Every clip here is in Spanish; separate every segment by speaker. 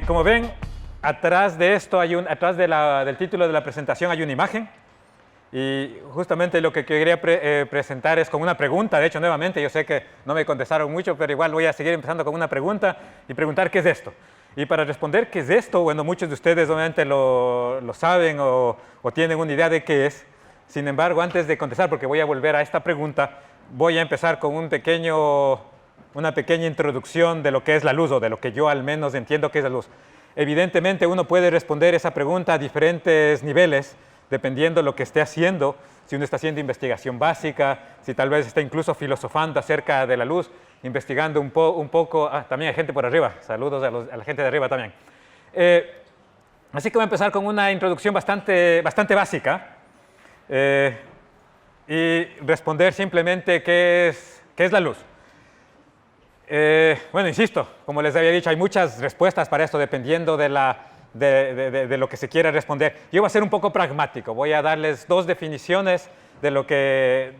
Speaker 1: como ven, atrás de esto, atrás del título de la presentación hay una imagen. Y justamente lo que quería presentar es con una pregunta. De hecho, nuevamente, yo sé que no me contestaron mucho, pero igual voy a seguir empezando con una pregunta y preguntar qué es esto. Y para responder qué es esto, bueno, muchos de ustedes obviamente lo saben o tienen una idea de qué es. Sin embargo, antes de contestar, porque voy a volver a esta pregunta, voy a empezar con una pequeña introducción de lo que es la luz, o de lo que yo al menos entiendo que es la luz. Evidentemente, uno puede responder esa pregunta a diferentes niveles, dependiendo de lo que esté haciendo, si uno está haciendo investigación básica, si tal vez está incluso filosofando acerca de la luz, investigando un poco. También hay gente por arriba, saludos a la gente de arriba también. Así que voy a empezar con una introducción bastante básica y responder simplemente qué es la luz. Bueno, insisto, como les había dicho, hay muchas respuestas para esto dependiendo de lo que se quiera responder. Yo voy a ser un poco pragmático, voy a darles dos definiciones de lo que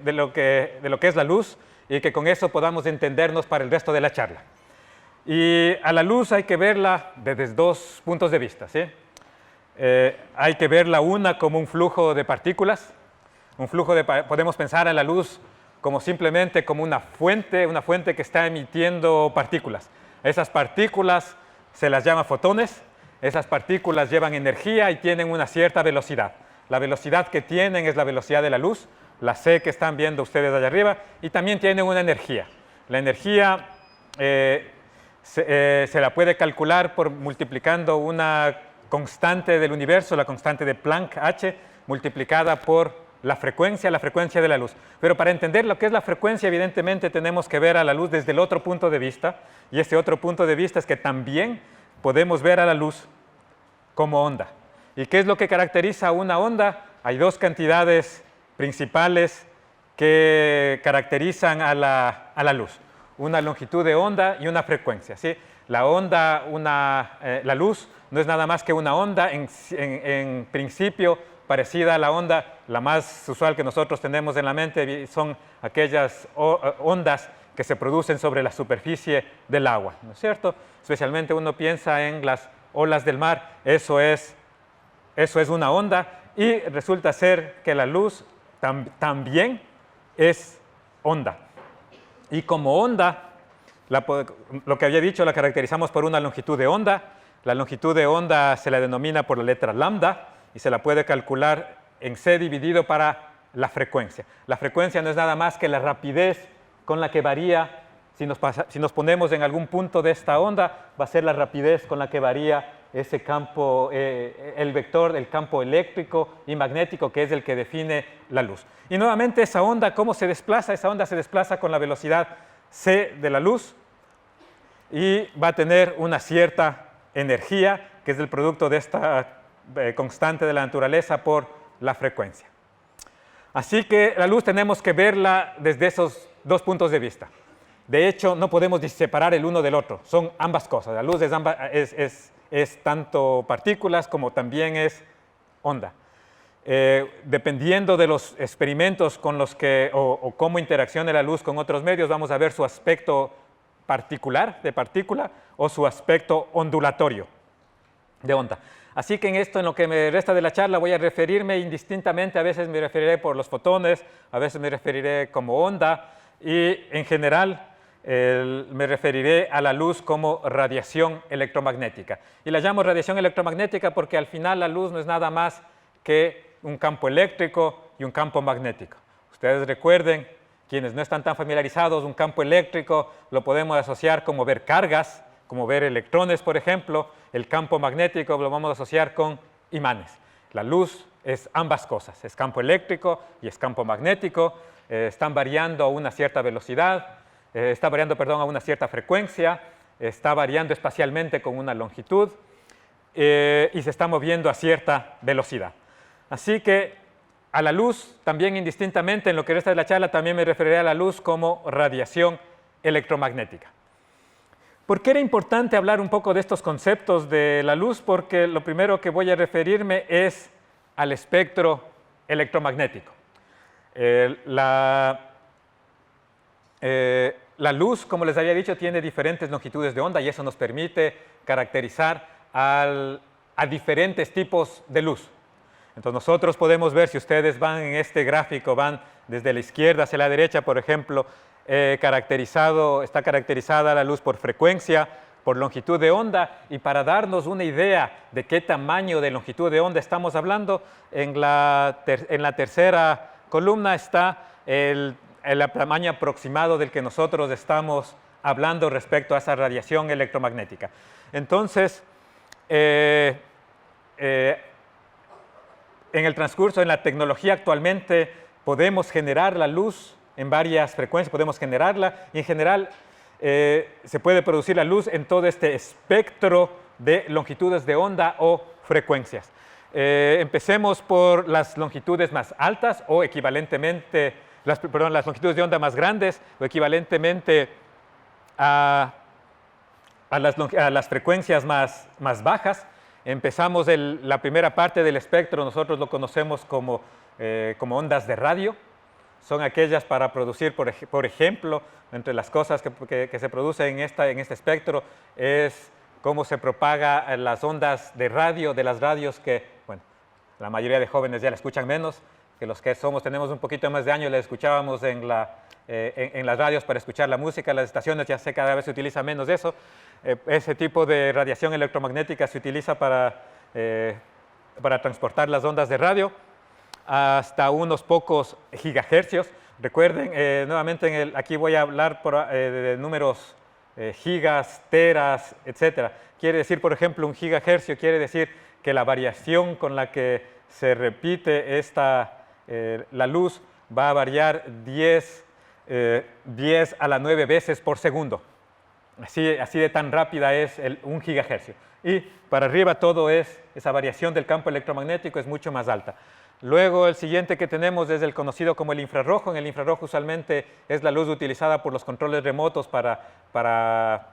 Speaker 1: es la luz y que con eso podamos entendernos para el resto de la charla. Y a la luz hay que verla desde dos puntos de vista, ¿sí? Hay que verla una como un flujo de partículas, podemos pensar a la luz como simplemente como una fuente que está emitiendo partículas. Esas partículas se las llama fotones. Esas partículas llevan energía y tienen una cierta velocidad. La velocidad que tienen es la velocidad de la luz, la C que están viendo ustedes allá arriba, y también tienen una energía. La energía se la puede calcular por multiplicando una constante del universo, la constante de Planck, H, multiplicada por la frecuencia de la luz. Pero para entender lo que es la frecuencia, evidentemente tenemos que ver a la luz desde el otro punto de vista, y este otro punto de vista es que también podemos ver a la luz como onda. ¿Y qué es lo que caracteriza una onda? Hay dos cantidades principales que caracterizan a la luz: una longitud de onda y una frecuencia, ¿sí? La luz no es nada más que una onda, en principio parecida a la onda. La más usual que nosotros tenemos en la mente son aquellas ondas que se producen sobre la superficie del agua, ¿no es cierto? Especialmente uno piensa en las olas del mar. Eso es una onda, y resulta ser que la luz también es onda. Y como onda, lo que había dicho, la caracterizamos por una longitud de onda. La longitud de onda se la denomina por la letra lambda y se la puede calcular en C dividido para la frecuencia. La frecuencia no es nada más que la rapidez con la que varía. Si nos ponemos en algún punto de esta onda, va a ser la rapidez con la que varía ese campo, el vector del campo eléctrico y magnético, que es el que define la luz. Y nuevamente, esa onda, ¿cómo se desplaza? Esa onda se desplaza con la velocidad c de la luz y va a tener una cierta energía, que es el producto de esta constante de la naturaleza por la frecuencia. Así que la luz tenemos que verla desde esos dos puntos de vista. De hecho, no podemos separar el uno del otro, son ambas cosas. La luz es tanto partículas como también es onda. Dependiendo de los experimentos con los que, o cómo interacciona la luz con otros medios, vamos a ver su aspecto particular de partícula o su aspecto ondulatorio de onda. Así que en lo que me resta de la charla, voy a referirme indistintamente. A veces me referiré por los fotones, a veces me referiré como onda, y en general me referiré a la luz como radiación electromagnética. Y la llamo radiación electromagnética porque al final la luz no es nada más que un campo eléctrico y un campo magnético. Ustedes recuerden, quienes no están tan familiarizados, un campo eléctrico lo podemos asociar como ver cargas, como ver electrones, por ejemplo. El campo magnético lo vamos a asociar con imanes. La luz es ambas cosas, es campo eléctrico y es campo magnético. Están variando a una cierta velocidad, a una cierta frecuencia, está variando espacialmente con una longitud y se está moviendo a cierta velocidad. Así que a la luz, también indistintamente, en lo que resta de la charla, también me referiré a la luz como radiación electromagnética. ¿Por qué era importante hablar un poco de estos conceptos de la luz? Porque lo primero que voy a referirme es al espectro electromagnético. La luz, como les había dicho, tiene diferentes longitudes de onda y eso nos permite caracterizar a diferentes tipos de luz. Entonces nosotros podemos ver, si ustedes van en este gráfico, van desde la izquierda hacia la derecha, por ejemplo, está caracterizada la luz por frecuencia, por longitud de onda, y para darnos una idea de qué tamaño de longitud de onda estamos hablando, en la tercera columna está el tamaño aproximado del que nosotros estamos hablando respecto a esa radiación electromagnética. Entonces, en el transcurso, en la tecnología actualmente, podemos generar la luz en varias frecuencias, podemos generarla, y en general se puede producir la luz en todo este espectro de longitudes de onda o frecuencias. Empecemos por las longitudes más altas o equivalentemente, las longitudes de onda más grandes o equivalentemente a las frecuencias más bajas. Empezamos la primera parte del espectro, nosotros lo conocemos como ondas de radio. Son aquellas para producir, por ejemplo, entre las cosas que se producen en este espectro es cómo se propagan las ondas de radio, de las radios que, bueno, la mayoría de jóvenes ya la escuchan menos, que los que tenemos un poquito más de años la escuchábamos en las radios para escuchar la música, las estaciones ya cada vez se utiliza menos eso. Ese tipo de radiación electromagnética se utiliza para transportar las ondas de radio hasta unos pocos gigahercios. Recuerden, nuevamente aquí voy a hablar de números gigas, teras, etc. Quiere decir, por ejemplo, un gigahercio quiere decir que la variación con la que se repite la luz va a variar 10 a la 9 veces por segundo. Así de tan rápida es un gigahercio. Y para arriba esa variación del campo electromagnético es mucho más alta. Luego el siguiente que tenemos es el conocido como el infrarrojo. En el infrarrojo usualmente es la luz utilizada por los controles remotos para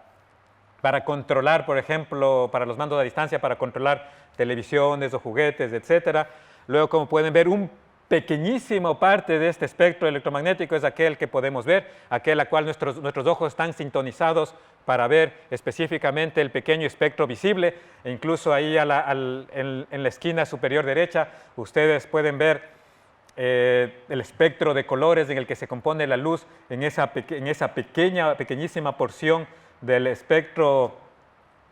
Speaker 1: controlar, por ejemplo, para los mandos a distancia, para controlar televisiones o juguetes, etc. Luego, como pueden ver, un pequeñísima parte de este espectro electromagnético es aquel que podemos ver, aquel a cual nuestros ojos están sintonizados para ver específicamente el pequeño espectro visible, e incluso ahí en la esquina superior derecha ustedes pueden ver el espectro de colores en el que se compone la luz en esa pequeñísima porción del espectro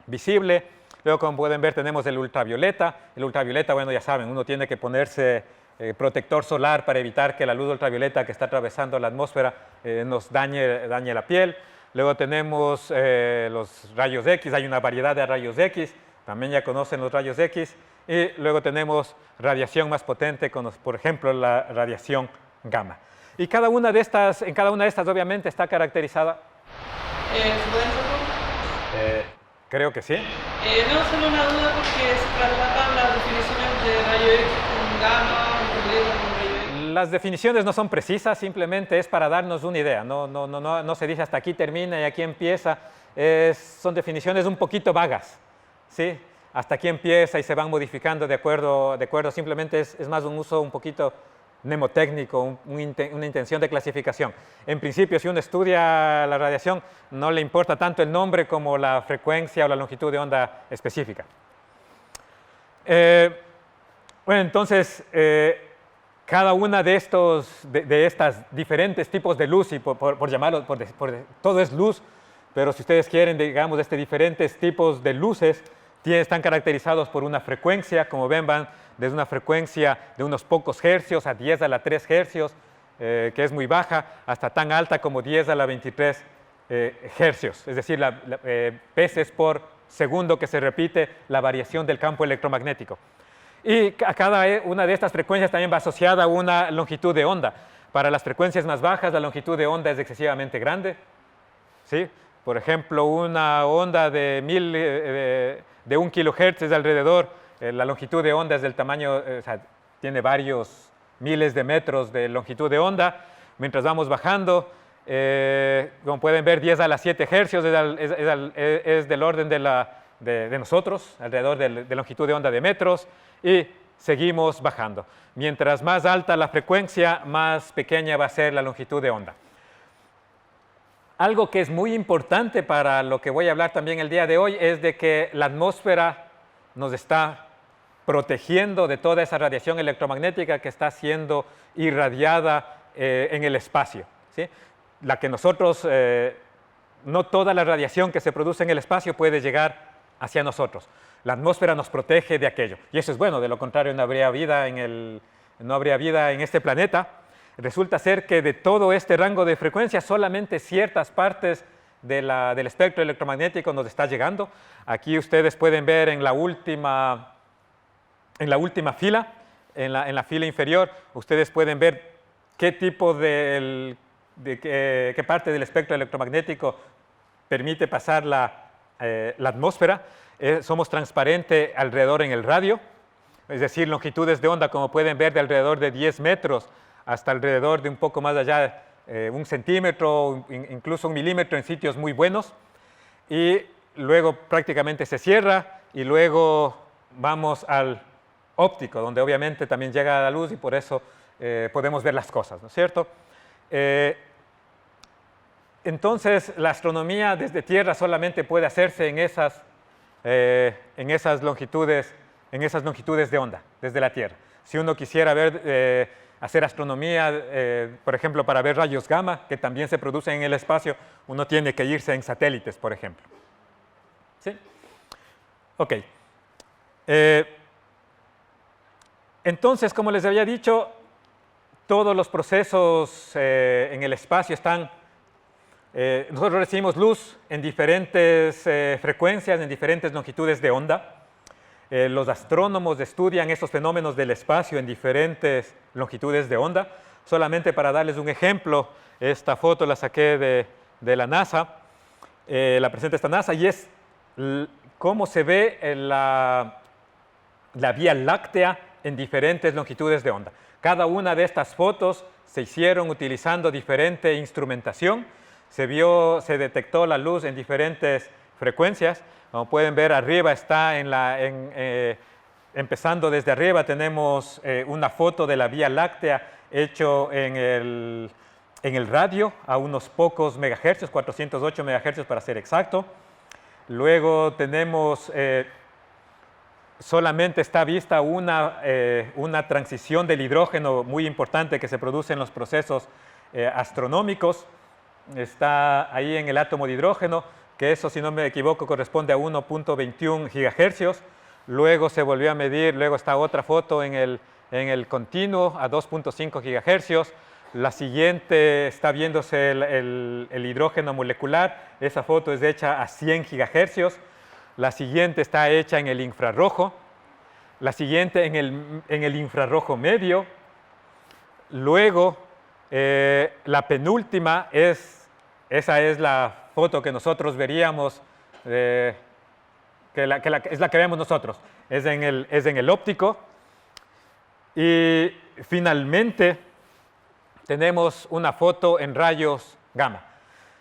Speaker 1: visible. Luego, como pueden ver, tenemos el ultravioleta. El ultravioleta, bueno, ya saben, uno tiene que ponerse protector solar para evitar que la luz ultravioleta que está atravesando la atmósfera nos dañe la piel. Luego tenemos los rayos X, hay una variedad de rayos X, también ya conocen los rayos X. Y luego tenemos radiación más potente, por ejemplo, la radiación gamma. Y en cada una de estas obviamente está caracterizada. Creo que sí.
Speaker 2: No, solo una duda porque se traslapan las definiciones de rayo X con gamma, con LED, con rayo X.
Speaker 1: Las definiciones no son precisas, simplemente es para darnos una idea. No se dice hasta aquí termina y aquí empieza. Son definiciones un poquito vagas, ¿sí? Hasta aquí empieza y se van modificando de acuerdo, simplemente es más un uso un poquito mnemotécnico, una intención de clasificación. En principio, si uno estudia la radiación, no le importa tanto el nombre como la frecuencia o la longitud de onda específica. Bueno, entonces, cada una de estas diferentes tipos de luz, y por llamarlo, todo es luz, pero si ustedes quieren, digamos, diferentes tipos de luces, están caracterizados por una frecuencia, como ven, van desde una frecuencia de unos pocos hercios a 10 a la 3 hercios, que es muy baja, hasta tan alta como 10 a la 23 hercios, es decir, veces por segundo que se repite la variación del campo electromagnético. Y a cada una de estas frecuencias también va asociada a una longitud de onda. Para las frecuencias más bajas, la longitud de onda es excesivamente grande, ¿sí? Por ejemplo, una onda de 1 kilohertz es alrededor, la longitud de onda es del tamaño, o sea, tiene varios miles de metros de longitud de onda. Mientras vamos bajando, como pueden ver, 10 a la 7 hercios es del orden de nosotros, alrededor de longitud de onda de metros, y seguimos bajando. Mientras más alta la frecuencia, más pequeña va a ser la longitud de onda. Algo que es muy importante para lo que voy a hablar también el día de hoy es de que la atmósfera nos está protegiendo de toda esa radiación electromagnética que está siendo irradiada en el espacio, ¿sí? La que nosotros, no toda la radiación que se produce en el espacio puede llegar hacia nosotros. La atmósfera nos protege de aquello. Y eso es bueno, de lo contrario no habría vida en este planeta. Resulta ser que de todo este rango de frecuencias, solamente ciertas partes del espectro electromagnético nos está llegando. Aquí ustedes pueden ver en la última fila, en la fila inferior, ustedes pueden ver qué tipo qué parte del espectro electromagnético permite pasar la atmósfera. Somos transparentes alrededor en el radio, es decir, longitudes de onda, como pueden ver, de alrededor de 10 metros hasta alrededor de un poco más allá, 1 centímetro, incluso 1 milímetro en sitios muy buenos. Y luego prácticamente se cierra y luego vamos al óptico, donde obviamente también llega la luz y por eso podemos ver las cosas, ¿no es cierto? Entonces, la astronomía desde Tierra solamente puede hacerse en esas longitudes de onda, desde la Tierra. Si uno quisiera hacer astronomía, por ejemplo, para ver rayos gamma, que también se producen en el espacio, uno tiene que irse en satélites, por ejemplo. ¿Sí? Ok. Entonces, como les había dicho, todos los procesos en el espacio están... nosotros recibimos luz en diferentes frecuencias, en diferentes longitudes de onda. Los astrónomos estudian estos fenómenos del espacio en diferentes longitudes de onda. Solamente para darles un ejemplo, esta foto la saqué de la NASA, la presenta esta NASA, y es cómo se ve la Vía Láctea en diferentes longitudes de onda. Cada una de estas fotos se hicieron utilizando diferente instrumentación. Se detectó la luz en diferentes frecuencias. Como pueden ver, arriba está empezando desde arriba, tenemos una foto de la Vía Láctea hecho en el radio a unos pocos megahercios, 408 megahercios para ser exacto. Luego tenemos, solamente está vista una transición del hidrógeno muy importante que se produce en los procesos astronómicos. Está ahí en el átomo de hidrógeno, que eso, si no me equivoco, corresponde a 1.21 gigahercios. Luego se volvió a medir, luego está otra foto en el continuo a 2.5 gigahercios. La siguiente está viéndose el hidrógeno molecular. Esa foto es hecha a 100 gigahercios. La siguiente está hecha en el infrarrojo. La siguiente en el infrarrojo medio. Luego, la penúltima esa es la foto que nosotros veríamos, es la que vemos nosotros, es en el óptico. Y finalmente tenemos una foto en rayos gamma.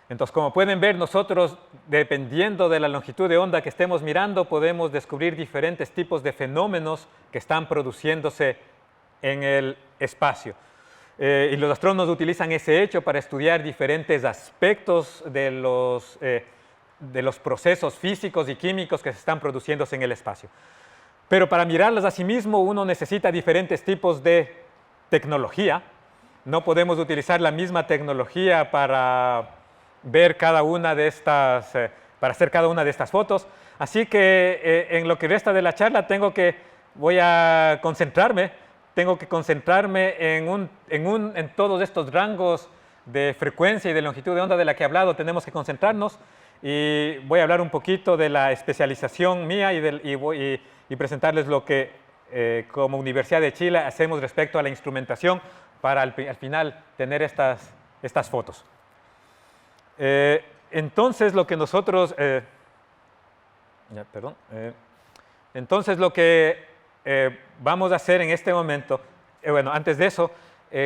Speaker 1: Entonces, como pueden ver, nosotros, dependiendo de la longitud de onda que estemos mirando, podemos descubrir diferentes tipos de fenómenos que están produciéndose en el espacio. Y los astrónomos utilizan ese hecho para estudiar diferentes aspectos de los procesos físicos y químicos que se están produciéndose en el espacio. Pero para mirarlas a sí mismo uno necesita diferentes tipos de tecnología. No podemos utilizar la misma tecnología para ver cada una de estas, para hacer cada una de estas fotos. Así que en lo que resta de la charla voy a concentrarme. Tengo que concentrarme en todos estos rangos de frecuencia y de longitud de onda de la que he hablado. Tenemos que concentrarnos y voy a hablar un poquito de la especialización mía y presentarles lo que como Universidad de Chile hacemos respecto a la instrumentación para al final tener estas fotos. Entonces lo que nosotros... entonces lo que vamos a hacer en este momento, bueno, antes de eso,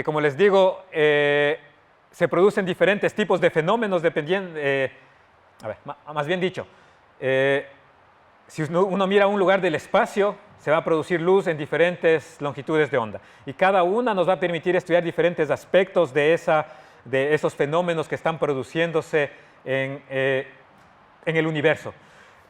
Speaker 1: como les digo, se producen diferentes tipos de fenómenos dependiendo, más bien dicho, si uno mira un lugar del espacio, se va a producir luz en diferentes longitudes de onda. Y cada una nos va a permitir estudiar diferentes aspectos de esos fenómenos que están produciéndose en el universo.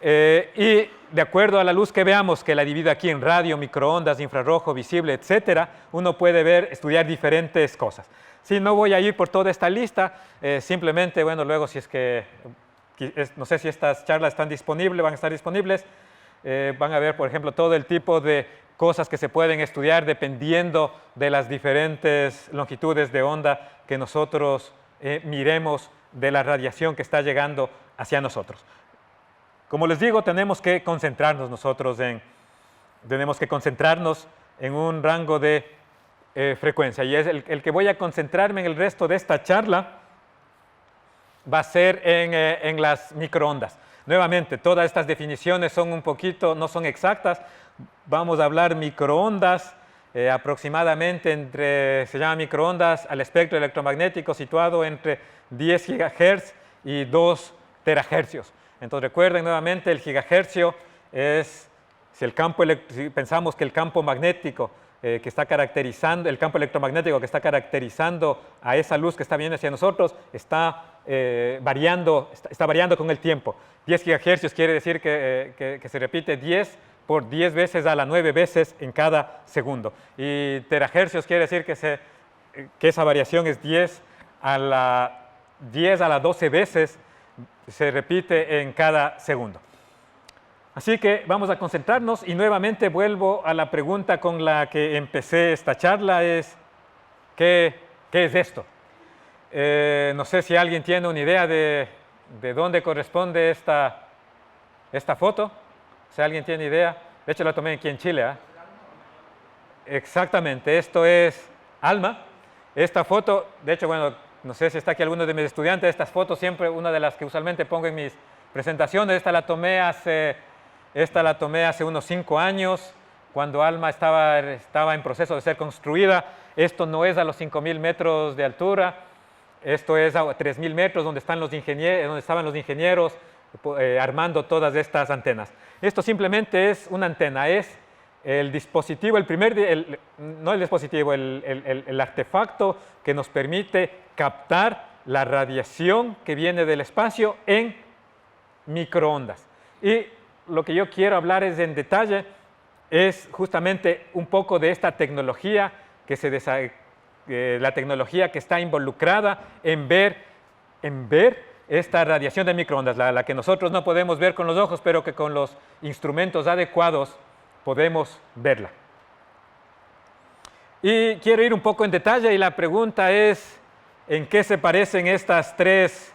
Speaker 1: y de acuerdo a la luz que veamos, que la divide aquí en radio, microondas, infrarrojo, visible, etcétera, uno puede estudiar diferentes cosas. Sí, no voy a ir por toda esta lista, simplemente, bueno, luego si es que, no sé si estas charlas están disponibles, van a estar disponibles, van a ver, por ejemplo, todo el tipo de cosas que se pueden estudiar dependiendo de las diferentes longitudes de onda que nosotros miremos de la radiación que está llegando hacia nosotros. Como les digo, tenemos que concentrarnos en un rango de frecuencia, y es el que voy a concentrarme en el resto de esta charla va a ser en las microondas. Nuevamente, todas estas definiciones son un poquito, no son exactas. Vamos a hablar microondas, aproximadamente se llama microondas al espectro electromagnético situado entre 10 GHz y 2 terahercios. Entonces recuerden nuevamente, el gigahercio es, si pensamos que el campo magnético que está caracterizando, el campo electromagnético que está caracterizando a esa luz que está viniendo hacia nosotros, está variando con el tiempo. 10 gigahercios quiere decir que se repite 10 por 10 veces a la 9 veces en cada segundo. Y terahercios quiere decir que esa variación es 10 a la 12 veces, se repite en cada segundo. Así que vamos a concentrarnos y nuevamente vuelvo a la pregunta con la que empecé esta charla, es ¿qué es esto? No sé si alguien tiene una idea de dónde corresponde esta foto. Si alguien tiene idea, de hecho la tomé aquí en Chile. Exactamente, esto es ALMA. Esta foto, de hecho, bueno, no sé si está aquí alguno de mis estudiantes, estas fotos siempre, una de las que usualmente pongo en mis presentaciones, esta la tomé hace unos 5 años, cuando ALMA estaba en proceso de ser construida. Esto no es a los 5.000 metros de altura, esto es a 3.000 metros, donde estaban los ingenieros armando todas estas antenas. Esto simplemente es una antena, es el dispositivo, no el dispositivo, el artefacto que nos permite captar la radiación que viene del espacio en microondas. Y lo que yo quiero hablar en detalle es justamente un poco de esta tecnología la tecnología que está involucrada en ver esta radiación de microondas, la que nosotros no podemos ver con los ojos, pero que con los instrumentos adecuados podemos verla. Y quiero ir un poco en detalle, y la pregunta es, ¿en qué se parecen estas tres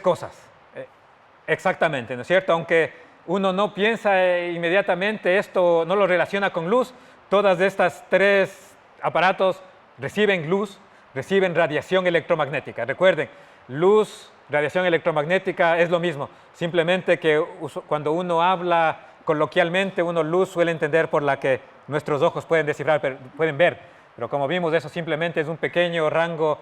Speaker 1: cosas? Exactamente, ¿no es cierto? Aunque uno no piensa inmediatamente esto, no lo relaciona con luz, todas estas tres aparatos reciben luz, reciben radiación electromagnética. Recuerden, luz, radiación electromagnética es lo mismo, simplemente que cuando uno habla coloquialmente, uno luz suele entender por la que nuestros ojos pueden descifrar, pueden ver, pero como vimos, eso simplemente es un pequeño rango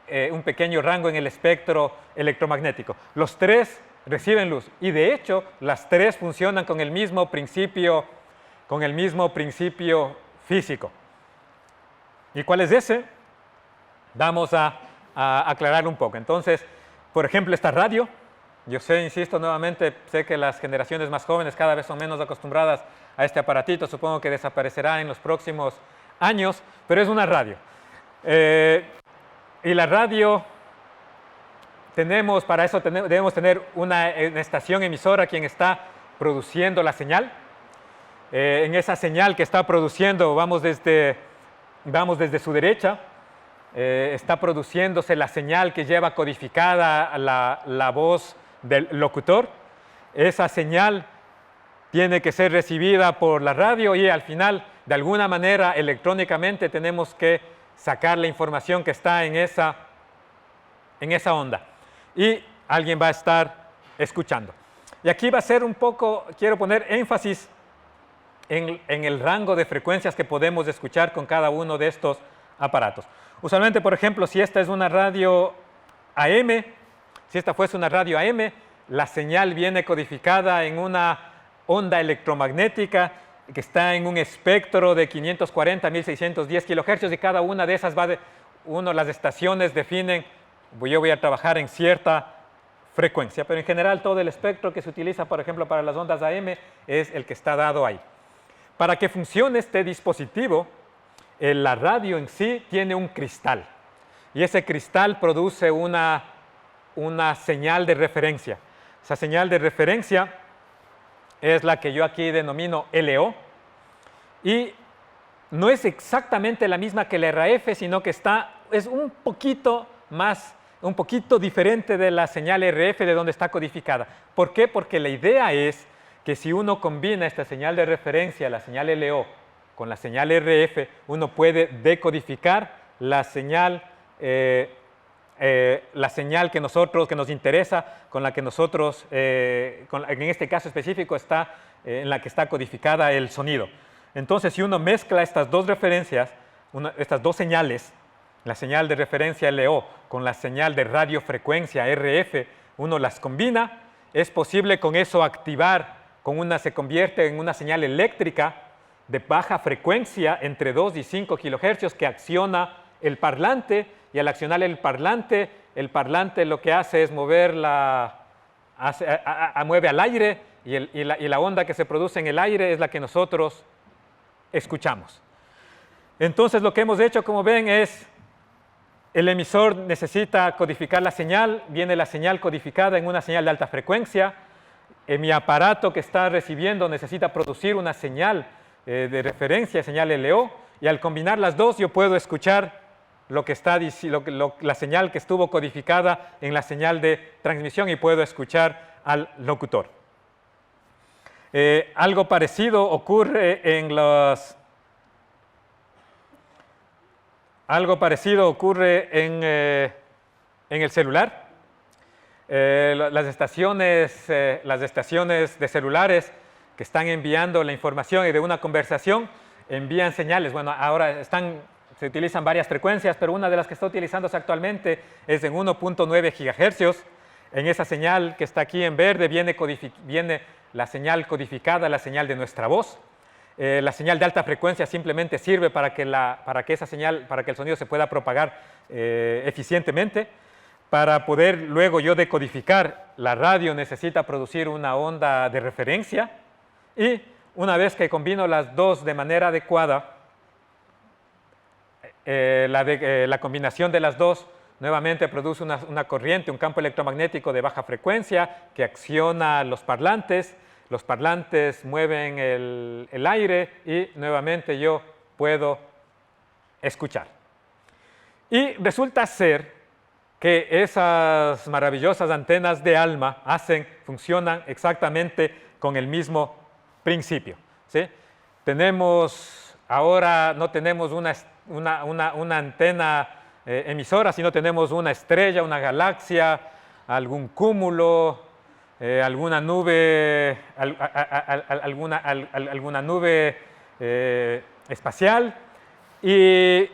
Speaker 1: en el espectro electromagnético. Los tres reciben luz, y de hecho las tres funcionan con el mismo principio físico. ¿Y cuál es ese? Vamos a aclararlo un poco. Entonces, por ejemplo, esta radio, yo insisto nuevamente, sé que las generaciones más jóvenes cada vez son menos acostumbradas a este aparatito, supongo que desaparecerá en los próximos años, pero es una radio. Y la radio, para eso debemos tener una estación emisora quien está produciendo la señal. En esa señal que está produciendo, vamos desde su derecha, está produciéndose la señal que lleva codificada la voz del locutor. Esa señal tiene que ser recibida por la radio y al final, de alguna manera, electrónicamente tenemos que sacar la información que está en esa onda. Y alguien va a estar escuchando. Y aquí va a ser quiero poner énfasis en el rango de frecuencias que podemos escuchar con cada uno de estos aparatos. Usualmente, por ejemplo, si esta es una radio AM, si esta fuese una radio AM, la señal viene codificada en una onda electromagnética que está en un espectro de 540 a 1610 kilohercios, y cada una de esas las estaciones definen, yo voy a trabajar en cierta frecuencia, pero en general todo el espectro que se utiliza, por ejemplo, para las ondas AM es el que está dado ahí. Para que funcione este dispositivo, la radio en sí tiene un cristal y ese cristal produce una señal de referencia. Esa señal de referencia es la que yo aquí denomino LO y no es exactamente la misma que la RF, sino que es un poquito diferente de la señal RF de donde está codificada. ¿Por qué? Porque la idea es que si uno combina esta señal de referencia, la señal LO, con la señal RF, uno puede decodificar la señal que nos interesa, con la que nosotros, en este caso específico, en la que está codificada el sonido. Entonces, si uno mezcla estas dos referencias, estas dos señales, la señal de referencia LO con la señal de radiofrecuencia RF, uno las combina, es posible con eso activar, se convierte en una señal eléctrica de baja frecuencia entre 2 y 5 kHz que acciona el parlante, y al accionar el parlante lo que hace es mueve al aire, y la onda que se produce en el aire es la que nosotros escuchamos. Entonces lo que hemos hecho, como ven, es el emisor necesita codificar la señal, viene la señal codificada en una señal de alta frecuencia, mi aparato que está recibiendo necesita producir una señal de referencia, señal LO, y al combinar las dos yo puedo escuchar la señal que estuvo codificada en la señal de transmisión y puedo escuchar al locutor. Algo parecido ocurre en el celular. Las estaciones de celulares que están enviando la información y de una conversación envían señales. Bueno, ahora se utilizan varias frecuencias, pero una de las que está utilizándose actualmente es en 1.9 GHz. En esa señal que está aquí en verde viene la señal codificada, la señal de nuestra voz. La señal de alta frecuencia simplemente sirve para que el sonido se pueda propagar eficientemente. Para poder luego yo decodificar, la radio necesita producir una onda de referencia, y una vez que combino las dos de manera adecuada, la combinación de las dos nuevamente produce una corriente, un campo electromagnético de baja frecuencia que acciona los parlantes mueven el aire y nuevamente yo puedo escuchar. Y resulta ser que esas maravillosas antenas de ALMA funcionan exactamente con el mismo principio, ¿sí? Ahora no tenemos una antena emisora, sino tenemos una estrella, una galaxia, algún cúmulo, alguna nube espacial, y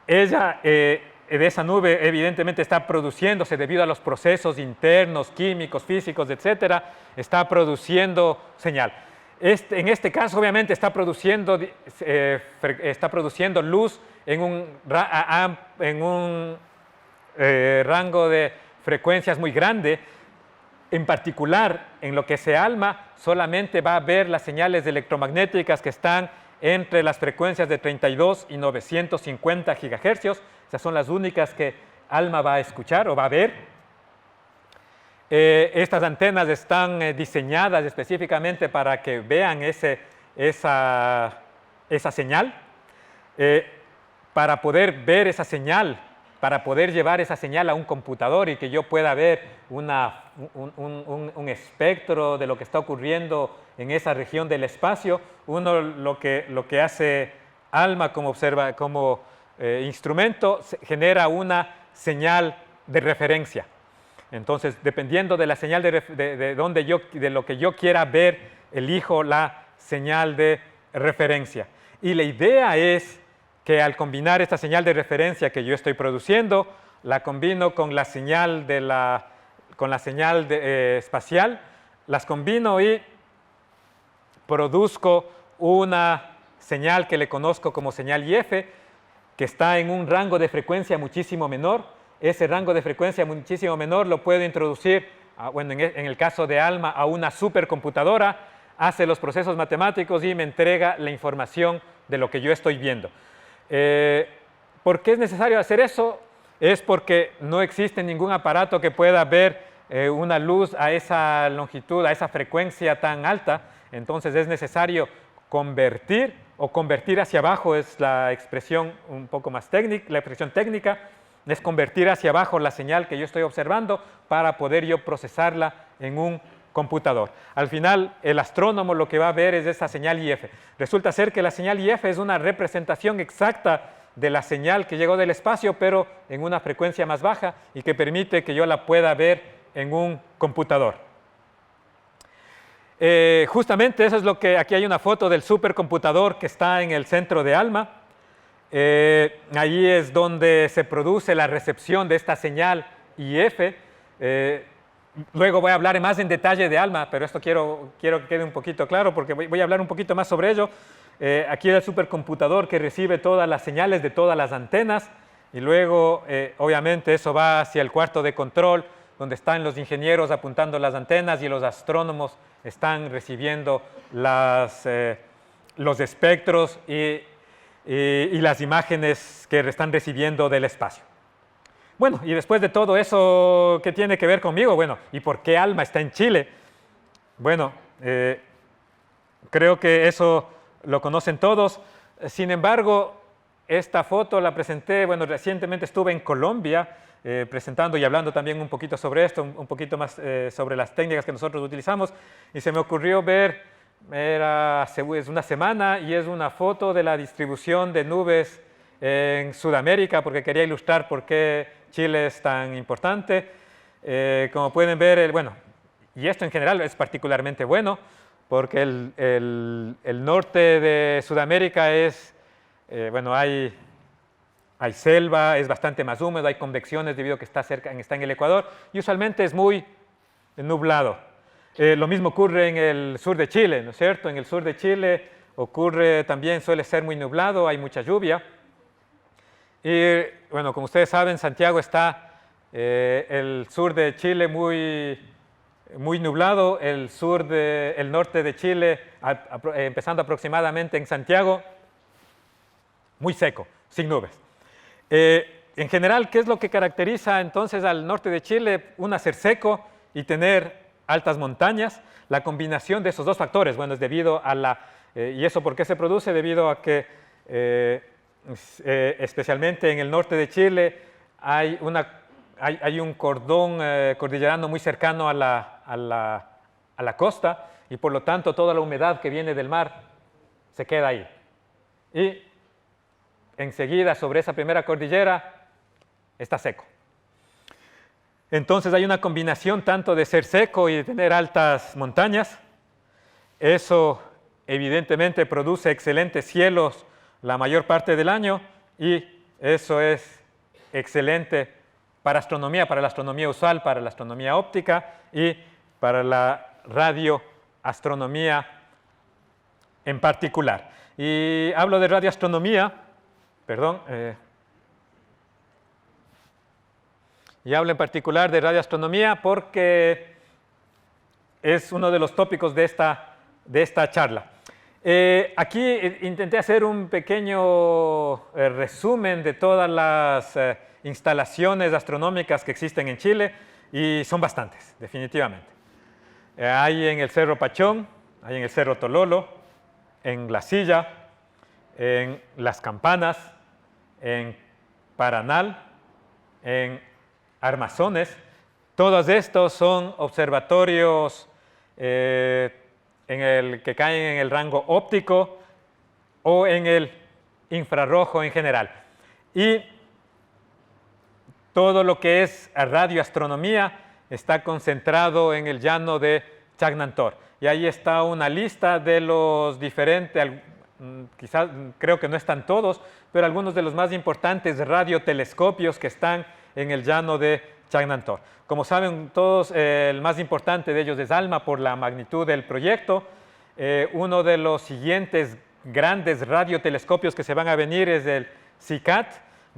Speaker 1: ella de esa nube evidentemente está produciéndose debido a los procesos internos, químicos, físicos, etcétera, está produciendo señal. En este caso obviamente está produciendo luz en un rango de frecuencias muy grande. En particular, en lo que se ALMA, solamente va a ver las señales electromagnéticas que están entre las frecuencias de 32 y 950 GHz. Esas son las únicas que ALMA va a escuchar o va a ver. Estas antenas están diseñadas específicamente para que vean esa señal. Para poder ver esa señal, para poder llevar esa señal a un computador y que yo pueda ver un espectro de lo que está ocurriendo en esa región del espacio, uno lo que hace ALMA como instrumento genera una señal de referencia. Entonces, dependiendo de la señal de lo que yo quiera ver, elijo la señal de referencia. Y la idea es que al combinar esta señal de referencia que yo estoy produciendo, la combino con la señal espacial, las combino y produzco una señal que le conozco como señal IF, que está en un rango de frecuencia muchísimo menor. ese rango de frecuencia muchísimo menor lo puedo introducir, bueno, en el caso de ALMA, a una supercomputadora, hace los procesos matemáticos y me entrega la información de lo que yo estoy viendo. ¿Por qué es necesario hacer eso? Es porque no existe ningún aparato que pueda ver una luz a esa longitud, a esa frecuencia tan alta. Entonces es necesario convertir o convertir hacia abajo, es la expresión un poco más técnica, la expresión técnica es convertir hacia abajo la señal que yo estoy observando para poder yo procesarla en un computador. Al final, el astrónomo lo que va a ver es esa señal IF. Resulta ser que la señal IF es una representación exacta de la señal que llegó del espacio, pero en una frecuencia más baja y que permite que yo la pueda ver en un computador. Justamente eso es lo que, aquí hay una foto del supercomputador que está en el centro de ALMA. Allí es donde se produce la recepción de esta señal IF. Luego voy a hablar más en detalle de ALMA, pero esto quiero que quede un poquito claro porque voy a hablar un poquito más sobre ello. Aquí es el supercomputador que recibe todas las señales de todas las antenas y luego, obviamente, eso va hacia el cuarto de control, donde están los ingenieros apuntando las antenas y los astrónomos están recibiendo los espectros y las imágenes que están recibiendo del espacio. Bueno, y después de todo eso, ¿qué tiene que ver conmigo? Bueno, ¿y por qué ALMA está en Chile? Bueno, creo que eso lo conocen todos. Sin embargo, esta foto la presenté, bueno, recientemente estuve en Colombia presentando y hablando también un poquito sobre esto, un poquito más sobre las técnicas que nosotros utilizamos, y se me ocurrió ver, es una semana, y es una foto de la distribución de nubes en Sudamérica, porque quería ilustrar por qué Chile es tan importante. Como pueden ver, bueno, y esto en general es particularmente bueno, porque el norte de Sudamérica es, bueno, hay selva, es bastante más húmedo, hay convecciones debido a que está en el Ecuador, y usualmente es muy nublado. Lo mismo ocurre en el sur de Chile, ¿no es cierto? En el sur de Chile ocurre también, suele ser muy nublado, hay mucha lluvia. Y bueno, como ustedes saben, Santiago está el sur de Chile muy nublado, el norte de Chile, empezando aproximadamente en Santiago, muy seco, sin nubes. En general, ¿qué es lo que caracteriza entonces al norte de Chile? Ser seco y tener altas montañas. La combinación de esos dos factores, bueno, es debido a ¿y eso por qué se produce? Debido a que especialmente en el norte de Chile hay un cordón cordillerano muy cercano a la costa y por lo tanto toda la humedad que viene del mar se queda ahí. Y enseguida sobre esa primera cordillera está seco. Entonces hay una combinación tanto de ser seco y de tener altas montañas. Eso evidentemente produce excelentes cielos la mayor parte del año y eso es excelente para astronomía, para la astronomía usual, para la astronomía óptica y para la radioastronomía en particular. Y hablo de radioastronomía, perdón, y hablo en particular de radioastronomía porque es uno de los tópicos de esta charla. Aquí intenté hacer un pequeño resumen de todas las instalaciones astronómicas que existen en Chile y son bastantes, definitivamente. Hay en el Cerro Pachón, hay en el Cerro Tololo, en La Silla, en Las Campanas, en Paranal, en Armazones. Todos estos son observatorios que caen en el rango óptico o en el infrarrojo en general. Y todo lo que es radioastronomía está concentrado en el llano de Chagnantor. Y ahí está una lista de los diferentes, quizás creo que no están todos, pero algunos de los más importantes radiotelescopios que están en el llano de Chagnantor. Como saben todos, el más importante de ellos es ALMA por la magnitud del proyecto. Uno de los siguientes grandes radiotelescopios que se van a venir es el SICAT.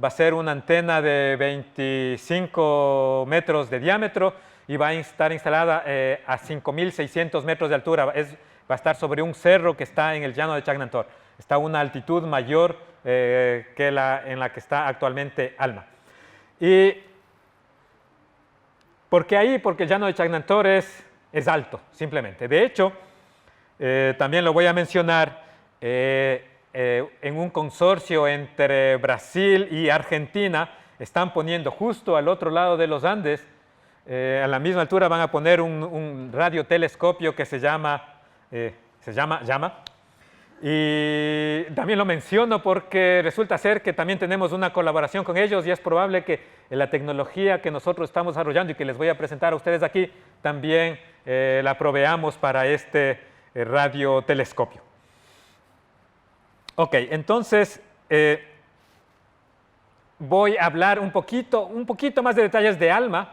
Speaker 1: va a ser una antena de 25 metros de diámetro y va a estar instalada a 5.600 metros de altura. Va a estar sobre un cerro que está en el llano de Chagnantor. Está a una altitud mayor que en la que está actualmente ALMA. ¿Y por qué ahí? Porque el llano de Chagnantor es alto, simplemente. De hecho, también lo voy a mencionar, en un consorcio entre Brasil y Argentina, están poniendo justo al otro lado de los Andes, a la misma altura van a poner un radiotelescopio que se llama Llama. Y también lo menciono porque resulta ser que también tenemos una colaboración con ellos y es probable que la tecnología que nosotros estamos desarrollando y que les voy a presentar a ustedes aquí también la proveamos para este radiotelescopio. Ok, entonces voy a hablar un poquito más de detalles de ALMA.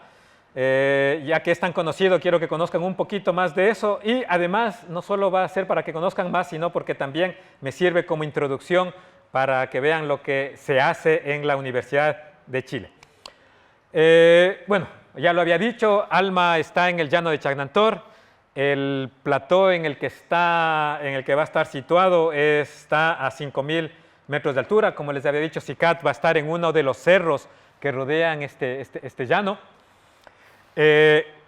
Speaker 1: Ya que es tan conocido, quiero que conozcan un poquito más de eso y además no solo va a ser para que conozcan más, sino porque también me sirve como introducción para que vean lo que se hace en la Universidad de Chile. Bueno, ya lo había dicho, ALMA está en el llano de Chagnantor. El plató en el que va a estar situado está a 5.000 metros de altura. Como les había dicho, SICAT va a estar en uno de los cerros que rodean este llano.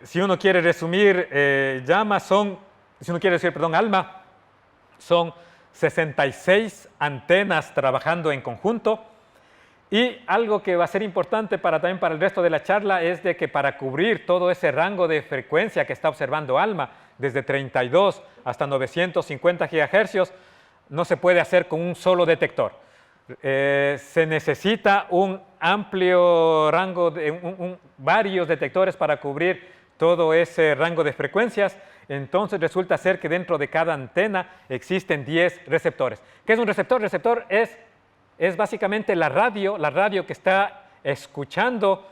Speaker 1: Si uno quiere resumir, ALMA son 66 antenas trabajando en conjunto. Y algo que va a ser importante también para el resto de la charla es de que para cubrir todo ese rango de frecuencia que está observando ALMA, desde 32 hasta 950 GHz, no se puede hacer con un solo detector. Se necesita un amplio rango, varios detectores para cubrir todo ese rango de frecuencias. Entonces resulta ser que dentro de cada antena existen 10 receptores. ¿Qué es un receptor? Receptor es básicamente la radio que está escuchando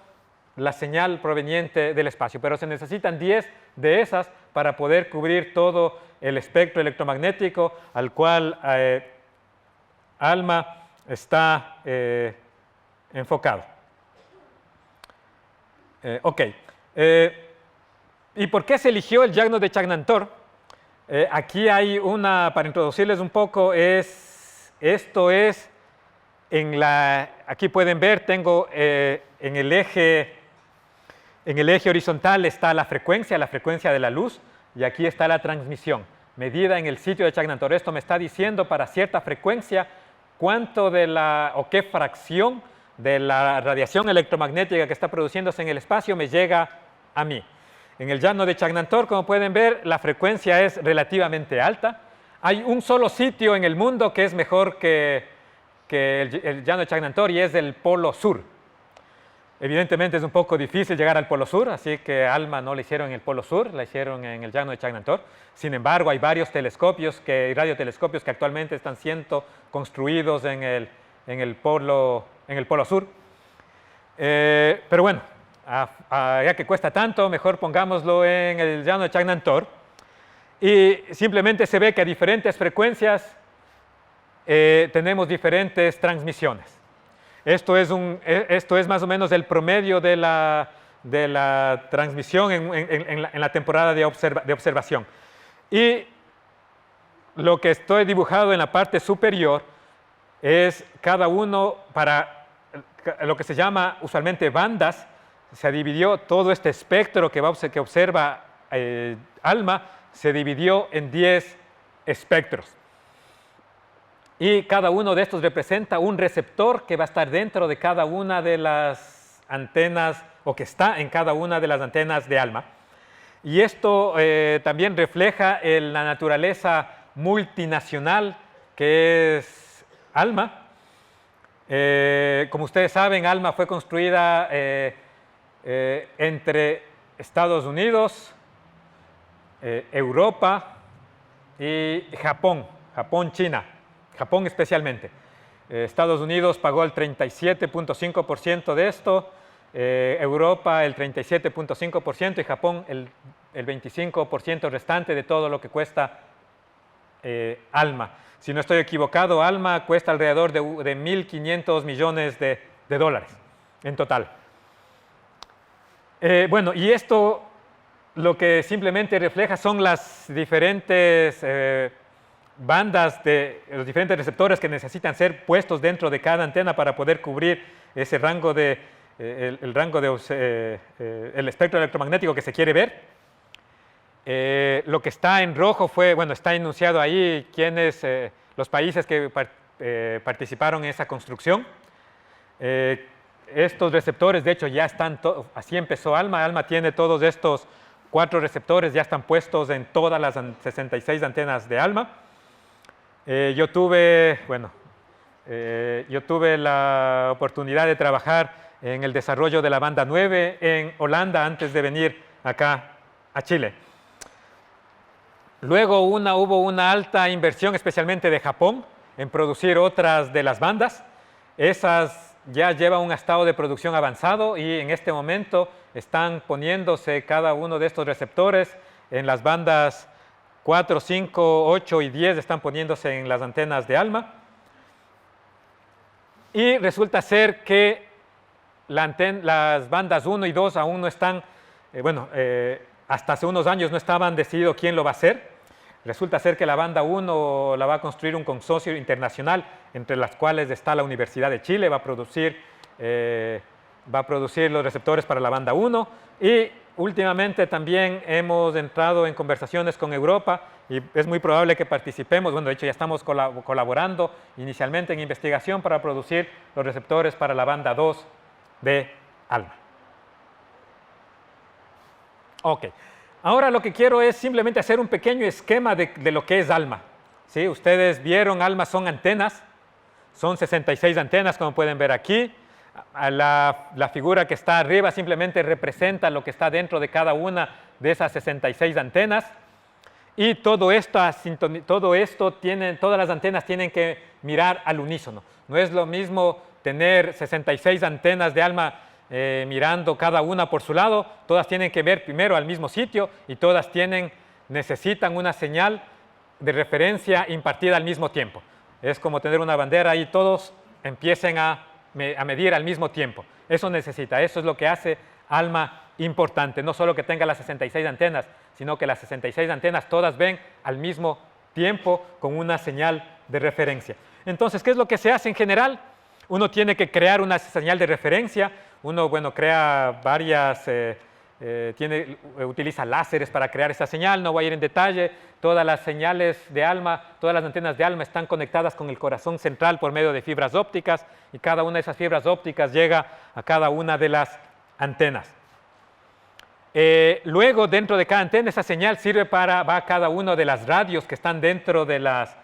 Speaker 1: la señal proveniente del espacio, pero se necesitan 10 de esas para poder cubrir todo el espectro electromagnético al cual ALMA está enfocado. Ok. ¿Y por qué se eligió el llano de Chagnantor? Aquí hay para introducirles un poco, aquí pueden ver, tengo en el eje horizontal está la frecuencia de la luz, y aquí está la transmisión, medida en el sitio de Chagnantor. Esto me está diciendo para cierta frecuencia cuánto o qué fracción de la radiación electromagnética que está produciéndose en el espacio me llega a mí. En el llano de Chagnantor, como pueden ver, la frecuencia es relativamente alta. Hay un solo sitio en el mundo que es mejor que el llano de Chagnantor y es el Polo Sur. Evidentemente es un poco difícil llegar al Polo Sur, así que ALMA no la hicieron en el Polo Sur, la hicieron en el llano de Chagnantor. Sin embargo, hay varios radiotelescopios que actualmente están siendo construidos en el Polo Sur. Pero bueno, ya que cuesta tanto, mejor pongámoslo en el llano de Chagnantor. Y simplemente se ve que a diferentes frecuencias tenemos diferentes transmisiones. Esto es más o menos el promedio de la transmisión en la temporada de observación. Y lo que estoy dibujado en la parte superior es cada uno para lo que se llama usualmente bandas. Se dividió todo este espectro que observa ALMA, se dividió en 10 espectros. Y cada uno de estos representa un receptor que va a estar dentro de cada una de las antenas, o que está en cada una de las antenas de ALMA. Y esto también refleja la naturaleza multinacional que es ALMA. Como ustedes saben, ALMA fue construida entre Estados Unidos, Europa y Japón, China. Japón especialmente. Estados Unidos pagó el 37.5% de esto, Europa el 37.5% y Japón el 25% restante de todo lo que cuesta ALMA. Si no estoy equivocado, ALMA cuesta alrededor de 1.500 millones de de dólares en total. Bueno, y esto lo que simplemente refleja son las diferentes bandas de los diferentes receptores que necesitan ser puestos dentro de cada antena para poder cubrir ese rango de, el rango de el espectro electromagnético que se quiere ver. Lo que está en rojo fue, bueno, está enunciado ahí quiénes, los países que participaron en esa construcción. Estos receptores, de hecho, ya están, así empezó ALMA. ALMA tiene todos estos 4 receptores, ya están puestos en todas las 66 antenas de ALMA. Yo tuve la oportunidad de trabajar en el desarrollo de la banda 9 en Holanda antes de venir acá a Chile. Luego hubo una alta inversión, especialmente de Japón, en producir otras de las bandas. Esas ya llevan un estado de producción avanzado y en este momento están poniéndose cada uno de estos receptores en las bandas 4, 5, 8 y 10, están poniéndose en las antenas de ALMA. Y resulta ser que las bandas 1 y 2 aún no están, hasta hace unos años no estaban decidido quién lo va a hacer. Resulta ser que la banda 1 la va a construir un consorcio internacional, entre las cuales está la Universidad de Chile, va a producir los receptores para la banda 1. Y últimamente también hemos entrado en conversaciones con Europa y es muy probable que participemos, bueno, de hecho ya estamos colaborando inicialmente en investigación para producir los receptores para la banda 2 de ALMA. Ok. Ahora lo que quiero es simplemente hacer un pequeño esquema de lo que es ALMA. ¿Sí? Ustedes vieron, ALMA son antenas, son 66 antenas como pueden ver aquí. La figura que está arriba simplemente representa lo que está dentro de cada una de esas 66 antenas. Y todas las antenas tienen que mirar al unísono. No es lo mismo tener 66 antenas de ALMA mirando cada una por su lado, todas tienen que ver primero al mismo sitio y todas necesitan una señal de referencia impartida al mismo tiempo. Es como tener una bandera y todos empiecen a medir al mismo tiempo. Eso es lo que hace ALMA importante, no solo que tenga las 66 antenas, sino que las 66 antenas todas ven al mismo tiempo con una señal de referencia. Entonces, ¿qué es lo que se hace en general? Uno tiene que crear una señal de referencia. Uno, crea varias, utiliza láseres para crear esa señal. No voy a ir en detalle. Todas las señales de ALMA, todas las antenas de ALMA están conectadas con el corazón central por medio de fibras ópticas y cada una de esas fibras ópticas llega a cada una de las antenas. Luego, dentro de cada antena, esa señal va a cada una de las radios que están dentro de las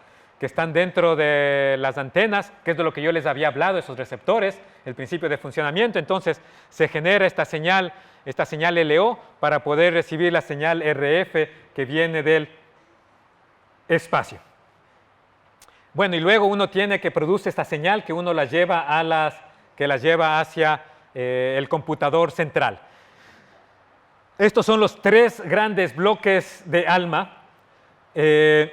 Speaker 1: antenas, que es de lo que yo les había hablado, esos receptores, el principio de funcionamiento. Entonces se genera esta señal LO para poder recibir la señal RF que viene del espacio. Bueno, y luego uno tiene que producir esta señal que uno la lleva hacia el computador central. Estos son los 3 grandes bloques de ALMA. E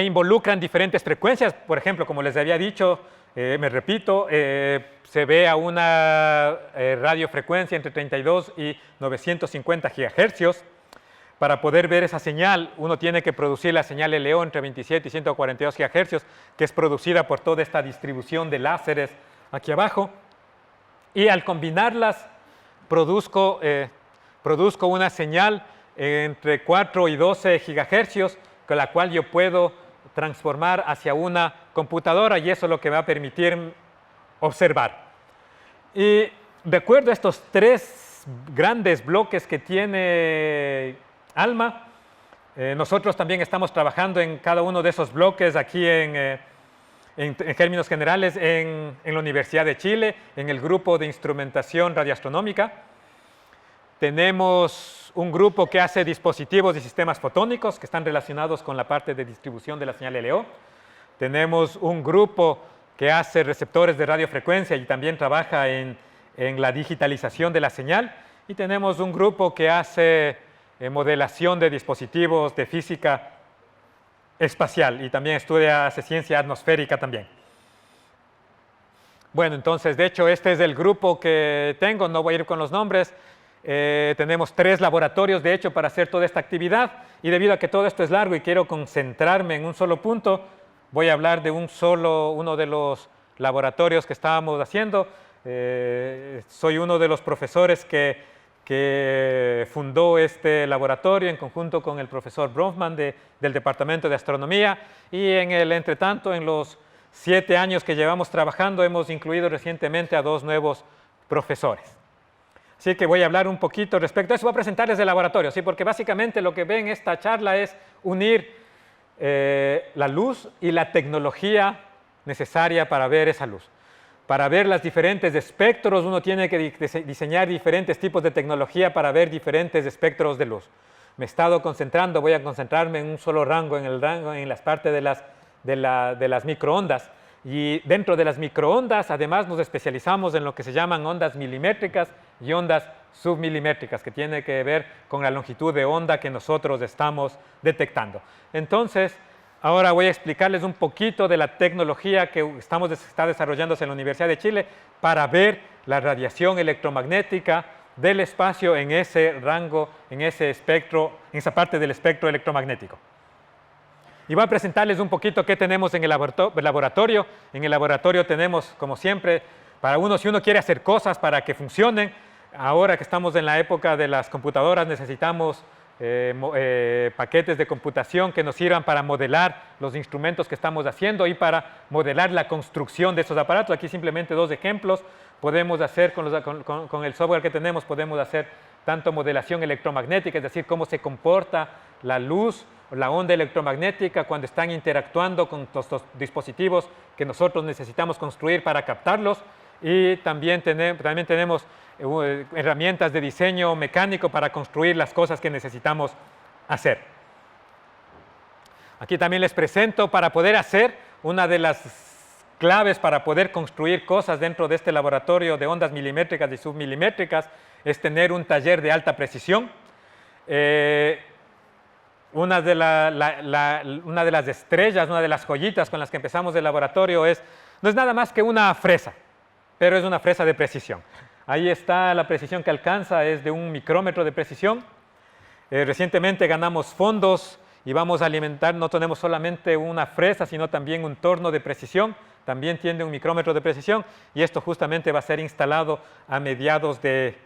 Speaker 1: involucran diferentes frecuencias. Por ejemplo, como les había dicho, me repito, se ve a una radiofrecuencia entre 32 y 950 GHz. Para poder ver esa señal, uno tiene que producir la señal LO entre 27 y 142 GHz, que es producida por toda esta distribución de láseres aquí abajo. Y al combinarlas, produzco una señal entre 4 y 12 GHz, con la cual yo puedo transformar hacia una computadora y eso es lo que me va a permitir observar. Y de acuerdo a estos 3 grandes bloques que tiene ALMA, nosotros también estamos trabajando en cada uno de esos bloques aquí en términos generales en la Universidad de Chile, en el grupo de instrumentación radioastronómica. Tenemos un grupo que hace dispositivos y sistemas fotónicos que están relacionados con la parte de distribución de la señal LO. Tenemos un grupo que hace receptores de radiofrecuencia y también trabaja en la digitalización de la señal. Y tenemos un grupo que hace modelación de dispositivos de física espacial y también hace ciencia atmosférica también. Bueno, entonces, de hecho, este es el grupo que tengo, no voy a ir con los nombres. Tenemos 3 laboratorios, de hecho, para hacer toda esta actividad, y debido a que todo esto es largo y quiero concentrarme en un solo punto, voy a hablar de uno de los laboratorios que estábamos haciendo. Soy uno de los profesores que fundó este laboratorio en conjunto con el profesor Bronfman del Departamento de Astronomía, y en el entretanto, en los 7 años que llevamos trabajando, hemos incluido recientemente a 2 nuevos profesores. Así que voy a hablar un poquito respecto a eso. Voy a presentarles el laboratorio, ¿sí? Porque básicamente lo que ven en esta charla es unir la luz y la tecnología necesaria para ver esa luz. Para ver los diferentes espectros, uno tiene que diseñar diferentes tipos de tecnología para ver diferentes espectros de luz. Me he estado concentrando, voy a concentrarme en un solo rango, en las partes de las microondas. Y dentro de las microondas, además, nos especializamos en lo que se llaman ondas milimétricas y ondas submilimétricas, que tiene que ver con la longitud de onda que nosotros estamos detectando. Entonces, ahora voy a explicarles un poquito de la tecnología que está desarrollándose en la Universidad de Chile para ver la radiación electromagnética del espacio en ese rango, en ese espectro, en esa parte del espectro electromagnético. Y voy a presentarles un poquito qué tenemos en el laboratorio. En el laboratorio tenemos, como siempre, si uno quiere hacer cosas para que funcionen, ahora que estamos en la época de las computadoras, necesitamos paquetes de computación que nos sirvan para modelar los instrumentos que estamos haciendo y para modelar la construcción de esos aparatos. Aquí simplemente 2 ejemplos. Podemos hacer con el software que tenemos, podemos hacer tanto modelación electromagnética, es decir, cómo se comporta la luz o la onda electromagnética cuando están interactuando con los dispositivos que nosotros necesitamos construir para captarlos. Y también tenemos herramientas de diseño mecánico para construir las cosas que necesitamos hacer. Aquí también les presento para poder hacer una de las claves para poder construir cosas dentro de este laboratorio de ondas milimétricas y submilimétricas es tener un taller de alta precisión. Una de las estrellas, una de las joyitas con las que empezamos el laboratorio no es nada más que una fresa, pero es una fresa de precisión. Ahí está la precisión que alcanza, es de 1 micrómetro de precisión. Recientemente ganamos fondos y vamos a alimentar, no tenemos solamente una fresa, sino también un torno de precisión, también tiene 1 micrómetro de precisión, y esto justamente va a ser instalado a mediados de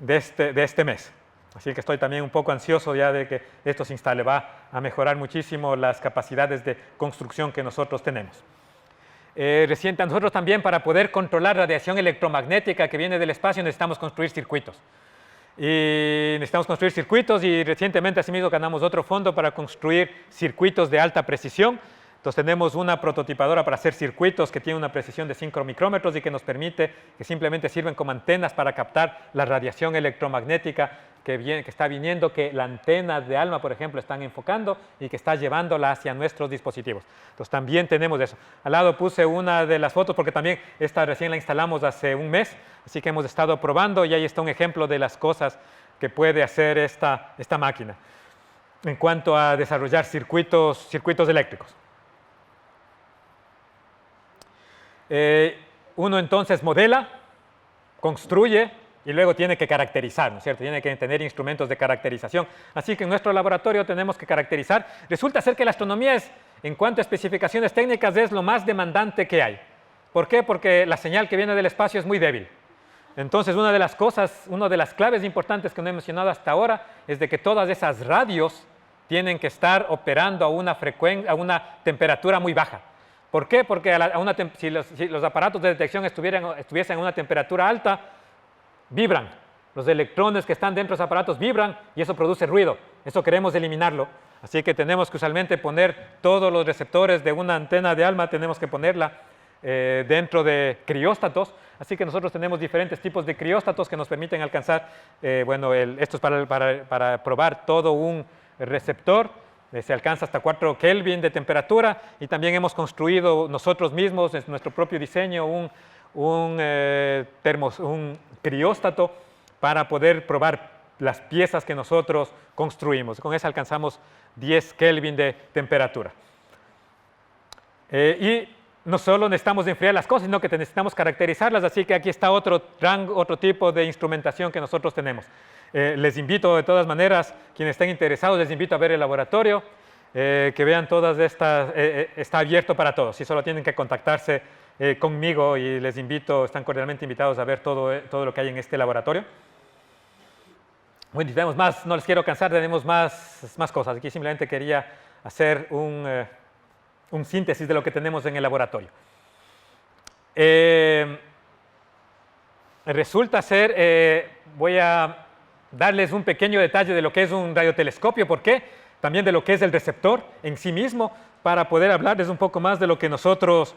Speaker 1: este mes. Así que estoy también un poco ansioso ya de que esto se instale, va a mejorar muchísimo las capacidades de construcción que nosotros tenemos. Nosotros también, para poder controlar radiación electromagnética que viene del espacio, necesitamos construir circuitos. Y recientemente asimismo ganamos otro fondo para construir circuitos de alta precisión. Entonces tenemos una prototipadora para hacer circuitos que tiene una precisión de 5 micrómetros y que nos permite, que simplemente sirven como antenas para captar la radiación electromagnética que está viniendo, que la antena de ALMA, por ejemplo, están enfocando y que está llevándola hacia nuestros dispositivos. Entonces también tenemos eso. Al lado puse una de las fotos porque también esta recién la instalamos hace un mes, así que hemos estado probando y ahí está un ejemplo de las cosas que puede hacer esta máquina en cuanto a desarrollar circuitos eléctricos. Uno entonces modela, construye y luego tiene que caracterizar, ¿no es cierto? Tiene que tener instrumentos de caracterización. Así que en nuestro laboratorio tenemos que caracterizar. Resulta ser que la astronomía en cuanto a especificaciones técnicas, es lo más demandante que hay. ¿Por qué? Porque la señal que viene del espacio es muy débil. Entonces, una de las claves importantes que no he mencionado hasta ahora es de que todas esas radios tienen que estar operando a una temperatura muy baja. ¿Por qué? Porque si los aparatos de detección estuviesen a una temperatura alta, vibran. Los electrones que están dentro de los aparatos vibran y eso produce ruido. Eso queremos eliminarlo. Así que tenemos que usualmente poner todos los receptores de una antena de ALMA, tenemos que ponerla dentro de crióstatos. Así que nosotros tenemos diferentes tipos de crióstatos que nos permiten alcanzar, esto es para probar todo un receptor. Se alcanza hasta 4 Kelvin de temperatura y también hemos construido nosotros mismos, en nuestro propio diseño, un crióstato para poder probar las piezas que nosotros construimos. Con eso alcanzamos 10 Kelvin de temperatura. Y no solo necesitamos enfriar las cosas, sino que necesitamos caracterizarlas, así que aquí está otro tipo de instrumentación que nosotros tenemos. Les invito de todas maneras, quienes estén interesados, les invito a ver el laboratorio, que vean todas estas, está abierto para todos, y solo tienen que contactarse conmigo y les invito, están cordialmente invitados a ver todo lo que hay en este laboratorio. Bueno, tenemos más, no les quiero cansar, tenemos más cosas. Aquí simplemente quería hacer un síntesis de lo que tenemos en el laboratorio. Resulta ser, voy a darles un pequeño detalle de lo que es un radiotelescopio, ¿por qué? También de lo que es el receptor en sí mismo, para poder hablarles un poco más de lo que nosotros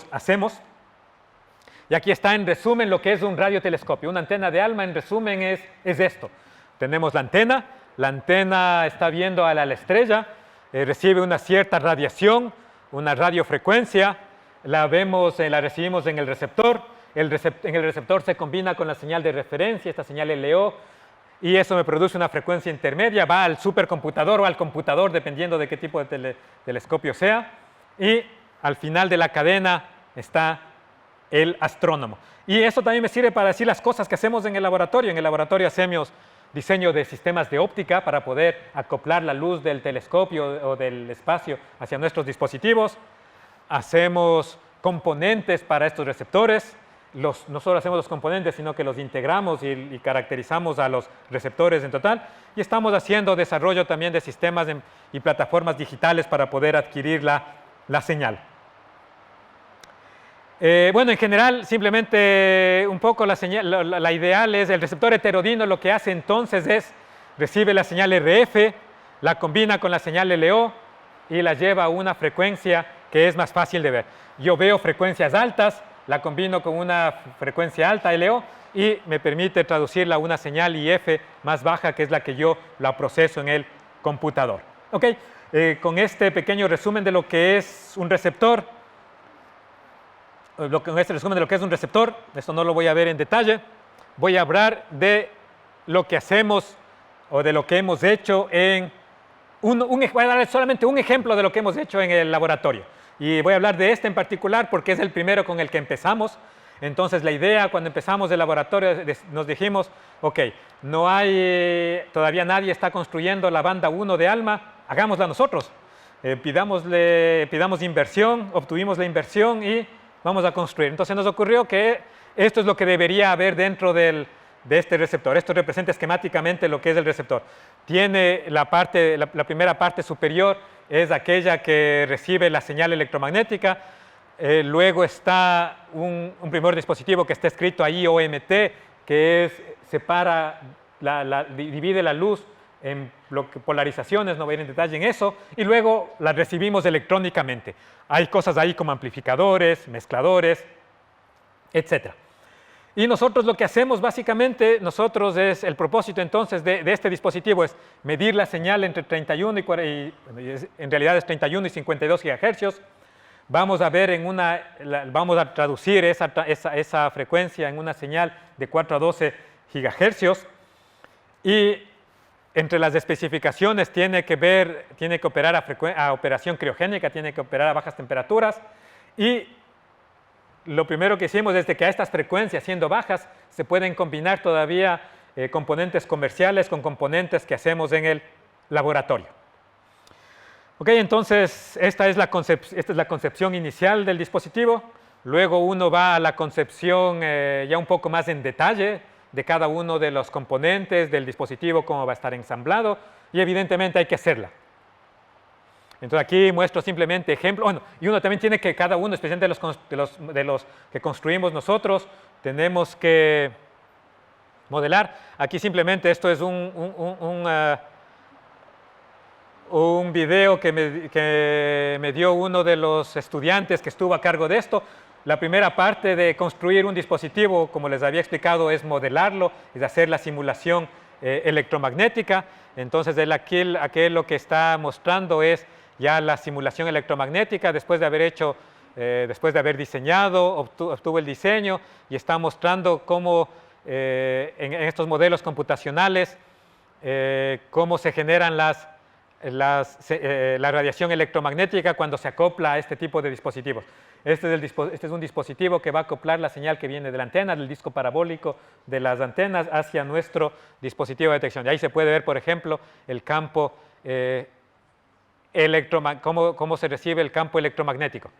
Speaker 1: hacemos. Y aquí está en resumen lo que es un radiotelescopio. Una antena de ALMA en resumen es esto. Tenemos la antena está viendo a la estrella, recibe una cierta radiación, una radiofrecuencia, la recibimos en el receptor, en el receptor se combina con la señal de referencia, esta señal LO, y eso me produce una frecuencia intermedia, va al supercomputador o al computador, dependiendo de qué tipo de telescopio sea, y al final de la cadena está el astrónomo. Y eso también me sirve para decir las cosas que hacemos en el laboratorio. En el laboratorio hacemos diseño de sistemas de óptica para poder acoplar la luz del telescopio o del espacio hacia nuestros dispositivos. Hacemos componentes para estos receptores. No solo hacemos los componentes, sino que los integramos y caracterizamos a los receptores en total. Y estamos haciendo desarrollo también de sistemas y plataformas digitales para poder adquirir la señal. Bueno, en general, simplemente un poco la ideal es el receptor heterodino. Lo que hace entonces es recibe la señal RF, la combina con la señal LO y la lleva a una frecuencia que es más fácil de ver. Yo veo frecuencias altas, la combino con una frecuencia alta LO y me permite traducirla a una señal IF más baja, que es la que yo la proceso en el computador. ¿Okay? Con este pequeño resumen de lo que es un receptor, esto no lo voy a ver en detalle, voy a hablar de lo que hacemos o de lo que hemos hecho voy a dar solamente un ejemplo de lo que hemos hecho en el laboratorio. Y voy a hablar de este en particular porque es el primero con el que empezamos. Entonces la idea cuando empezamos el laboratorio nos dijimos, ok, todavía nadie está construyendo la banda 1 de ALMA, hagámosla nosotros. Pidamos inversión, obtuvimos la inversión y vamos a construir. Entonces nos ocurrió que esto es lo que debería haber dentro de este receptor. Esto representa esquemáticamente lo que es el receptor. Tiene la primera parte superior, es aquella que recibe la señal electromagnética. Luego está un primer dispositivo que está escrito ahí, OMT, que divide la luz en polarizaciones, no voy a ir en detalle en eso, y luego la recibimos electrónicamente. Hay cosas ahí como amplificadores, mezcladores, etc. Y nosotros lo que hacemos básicamente, el propósito entonces de este dispositivo es medir la señal entre 31 en realidad es 31 y 52 GHz. Vamos a ver vamos a traducir esa frecuencia en una señal de 4 a 12 GHz. Y entre las especificaciones tiene que operar a operación criogénica, tiene que operar a bajas temperaturas. Y lo primero que hicimos es que a estas frecuencias, siendo bajas, se pueden combinar todavía componentes comerciales con componentes que hacemos en el laboratorio. Ok, entonces esta es la concepción inicial del dispositivo. Luego uno va a la concepción ya un poco más en detalle de cada uno de los componentes del dispositivo, cómo va a estar ensamblado, y evidentemente hay que hacerla. Entonces aquí muestro simplemente ejemplos. Bueno, y uno también tiene que, cada uno, especialmente de los que construimos nosotros, tenemos que modelar. Aquí simplemente esto es un video que me dio uno de los estudiantes que estuvo a cargo de esto. La primera parte de construir un dispositivo, como les había explicado, es modelarlo, es hacer la simulación electromagnética. Entonces, aquí lo que está mostrando es ya la simulación electromagnética después de haber diseñado, obtuvo el diseño y está mostrando cómo en estos modelos computacionales cómo se generan la radiación electromagnética cuando se acopla a este tipo de dispositivos. Este es un dispositivo que va a acoplar la señal que viene de la antena, del disco parabólico de las antenas hacia nuestro dispositivo de detección. Y ahí se puede ver, por ejemplo, el campo cómo se recibe el campo electromagnético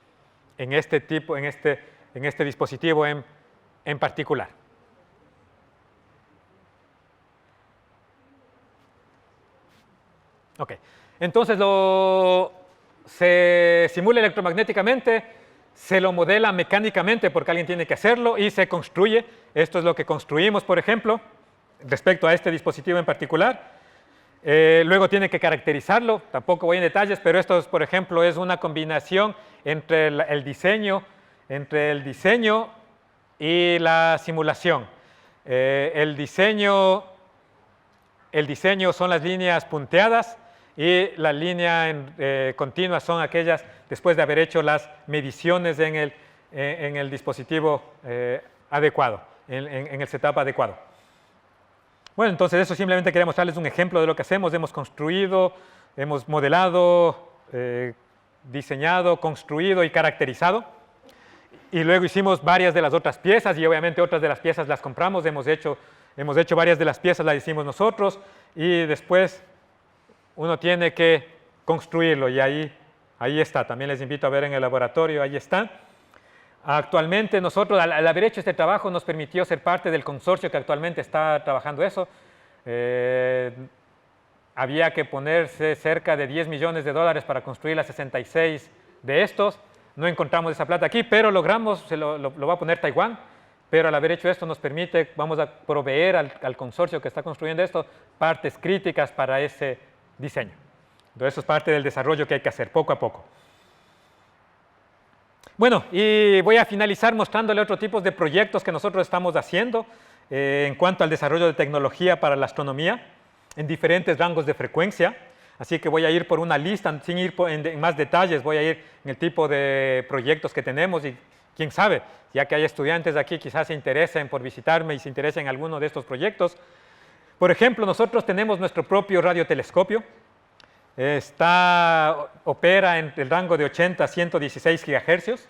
Speaker 1: en este dispositivo en particular. Ok, entonces se simula electromagnéticamente, se lo modela mecánicamente porque alguien tiene que hacerlo y se construye. Esto es lo que construimos, por ejemplo, respecto a este dispositivo en particular. Luego tiene que caracterizarlo, tampoco voy en detalles, pero esto, por ejemplo, es una combinación entre el diseño y la simulación. El diseño son las líneas punteadas y la línea continua son aquellas después de haber hecho las mediciones en el dispositivo adecuado, en el setup adecuado. Bueno, entonces eso simplemente quería mostrarles un ejemplo de lo que hacemos. Hemos construido, hemos modelado, diseñado, construido y caracterizado. Y luego hicimos varias de las otras piezas y obviamente otras de las piezas las compramos. Hemos hecho varias de las piezas, las hicimos nosotros y después uno tiene que construirlo y ahí está. También les invito a ver en el laboratorio, ahí está. Actualmente nosotros, al haber hecho este trabajo, nos permitió ser parte del consorcio que actualmente está trabajando eso. Había que ponerse cerca de $10 millones para construir las 66 de estos. No encontramos esa plata aquí, pero logramos, lo va a poner Taiwán, pero al haber hecho esto nos permite, vamos a proveer al consorcio que está construyendo esto, partes críticas para ese diseño. Entonces eso es parte del desarrollo que hay que hacer poco a poco. Bueno, y voy a finalizar mostrándole otro tipo de proyectos que nosotros estamos haciendo en cuanto al desarrollo de tecnología para la astronomía en diferentes rangos de frecuencia. Así que voy a ir por una lista, sin ir en más detalles, voy a ir en el tipo de proyectos que tenemos y quién sabe, ya que hay estudiantes aquí quizás se interesen por visitarme y se interesen en alguno de estos proyectos. Por ejemplo, nosotros tenemos nuestro propio radiotelescopio. Opera en el rango de 80 a 116 GHz.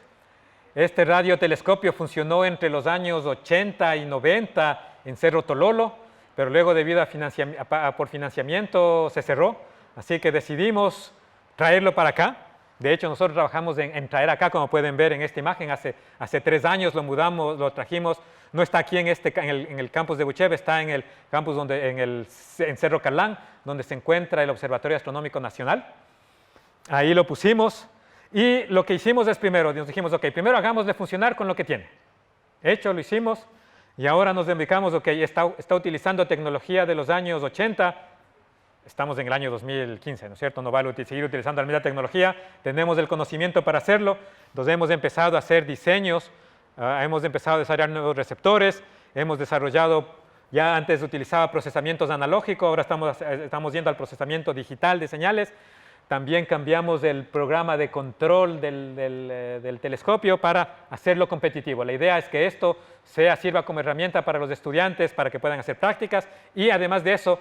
Speaker 1: Este radiotelescopio funcionó entre los años 80 y 90 en Cerro Tololo, pero luego debido por financiamiento se cerró, así que decidimos traerlo para acá. De hecho, nosotros trabajamos en traer acá, como pueden ver en esta imagen, hace 3 años lo mudamos, lo trajimos, no está aquí en el campus de Bucheve, está en el campus en Cerro Calán, donde se encuentra el Observatorio Astronómico Nacional. Ahí lo pusimos y lo que hicimos es primero, nos dijimos, ok, primero hagámosle funcionar con lo que tiene. Hecho, lo hicimos y ahora nos dedicamos, ok, está utilizando tecnología de los años 80, estamos en el año 2015, ¿no es cierto? No va a seguir utilizando la misma tecnología, tenemos el conocimiento para hacerlo, entonces hemos empezado a hacer diseños, hemos empezado a desarrollar nuevos receptores, hemos desarrollado, ya antes utilizaba procesamientos analógicos, ahora estamos yendo al procesamiento digital de señales, también cambiamos el programa de control del telescopio para hacerlo competitivo. La idea es que esto sirva como herramienta para los estudiantes, para que puedan hacer prácticas y además de eso,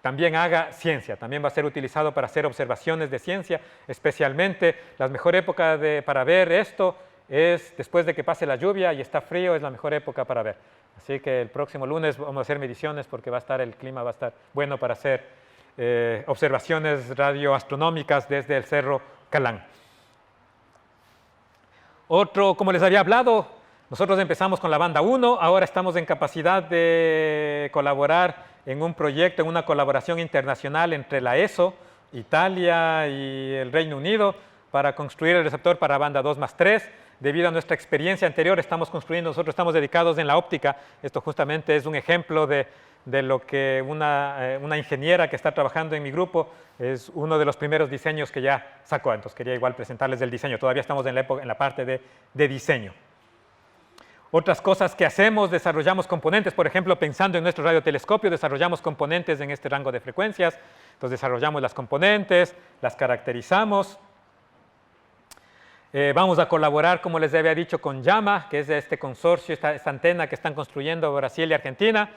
Speaker 1: también haga ciencia, también va a ser utilizado para hacer observaciones de ciencia, especialmente la mejor época para ver esto es después de que pase la lluvia y está frío, es la mejor época para ver. Así que el próximo lunes vamos a hacer mediciones porque el clima va a estar bueno para hacer observaciones radioastronómicas desde el Cerro Calán. Como les había hablado, nosotros empezamos con la banda 1, ahora estamos en capacidad de colaborar en un proyecto, en una colaboración internacional entre la ESO, Italia y el Reino Unido para construir el receptor para banda 2+3. Debido a nuestra experiencia anterior, nosotros estamos dedicados en la óptica. Esto justamente es un ejemplo de lo que una ingeniera que está trabajando en mi grupo es uno de los primeros diseños que ya sacó. Entonces quería igual presentarles el diseño. Todavía estamos en la parte de diseño. Otras cosas que hacemos, desarrollamos componentes, por ejemplo, pensando en nuestro radiotelescopio, desarrollamos componentes en este rango de frecuencias. Entonces desarrollamos las componentes, las caracterizamos. Vamos a colaborar, como les había dicho, con Llama, que es este consorcio, esta antena que están construyendo Brasil y Argentina.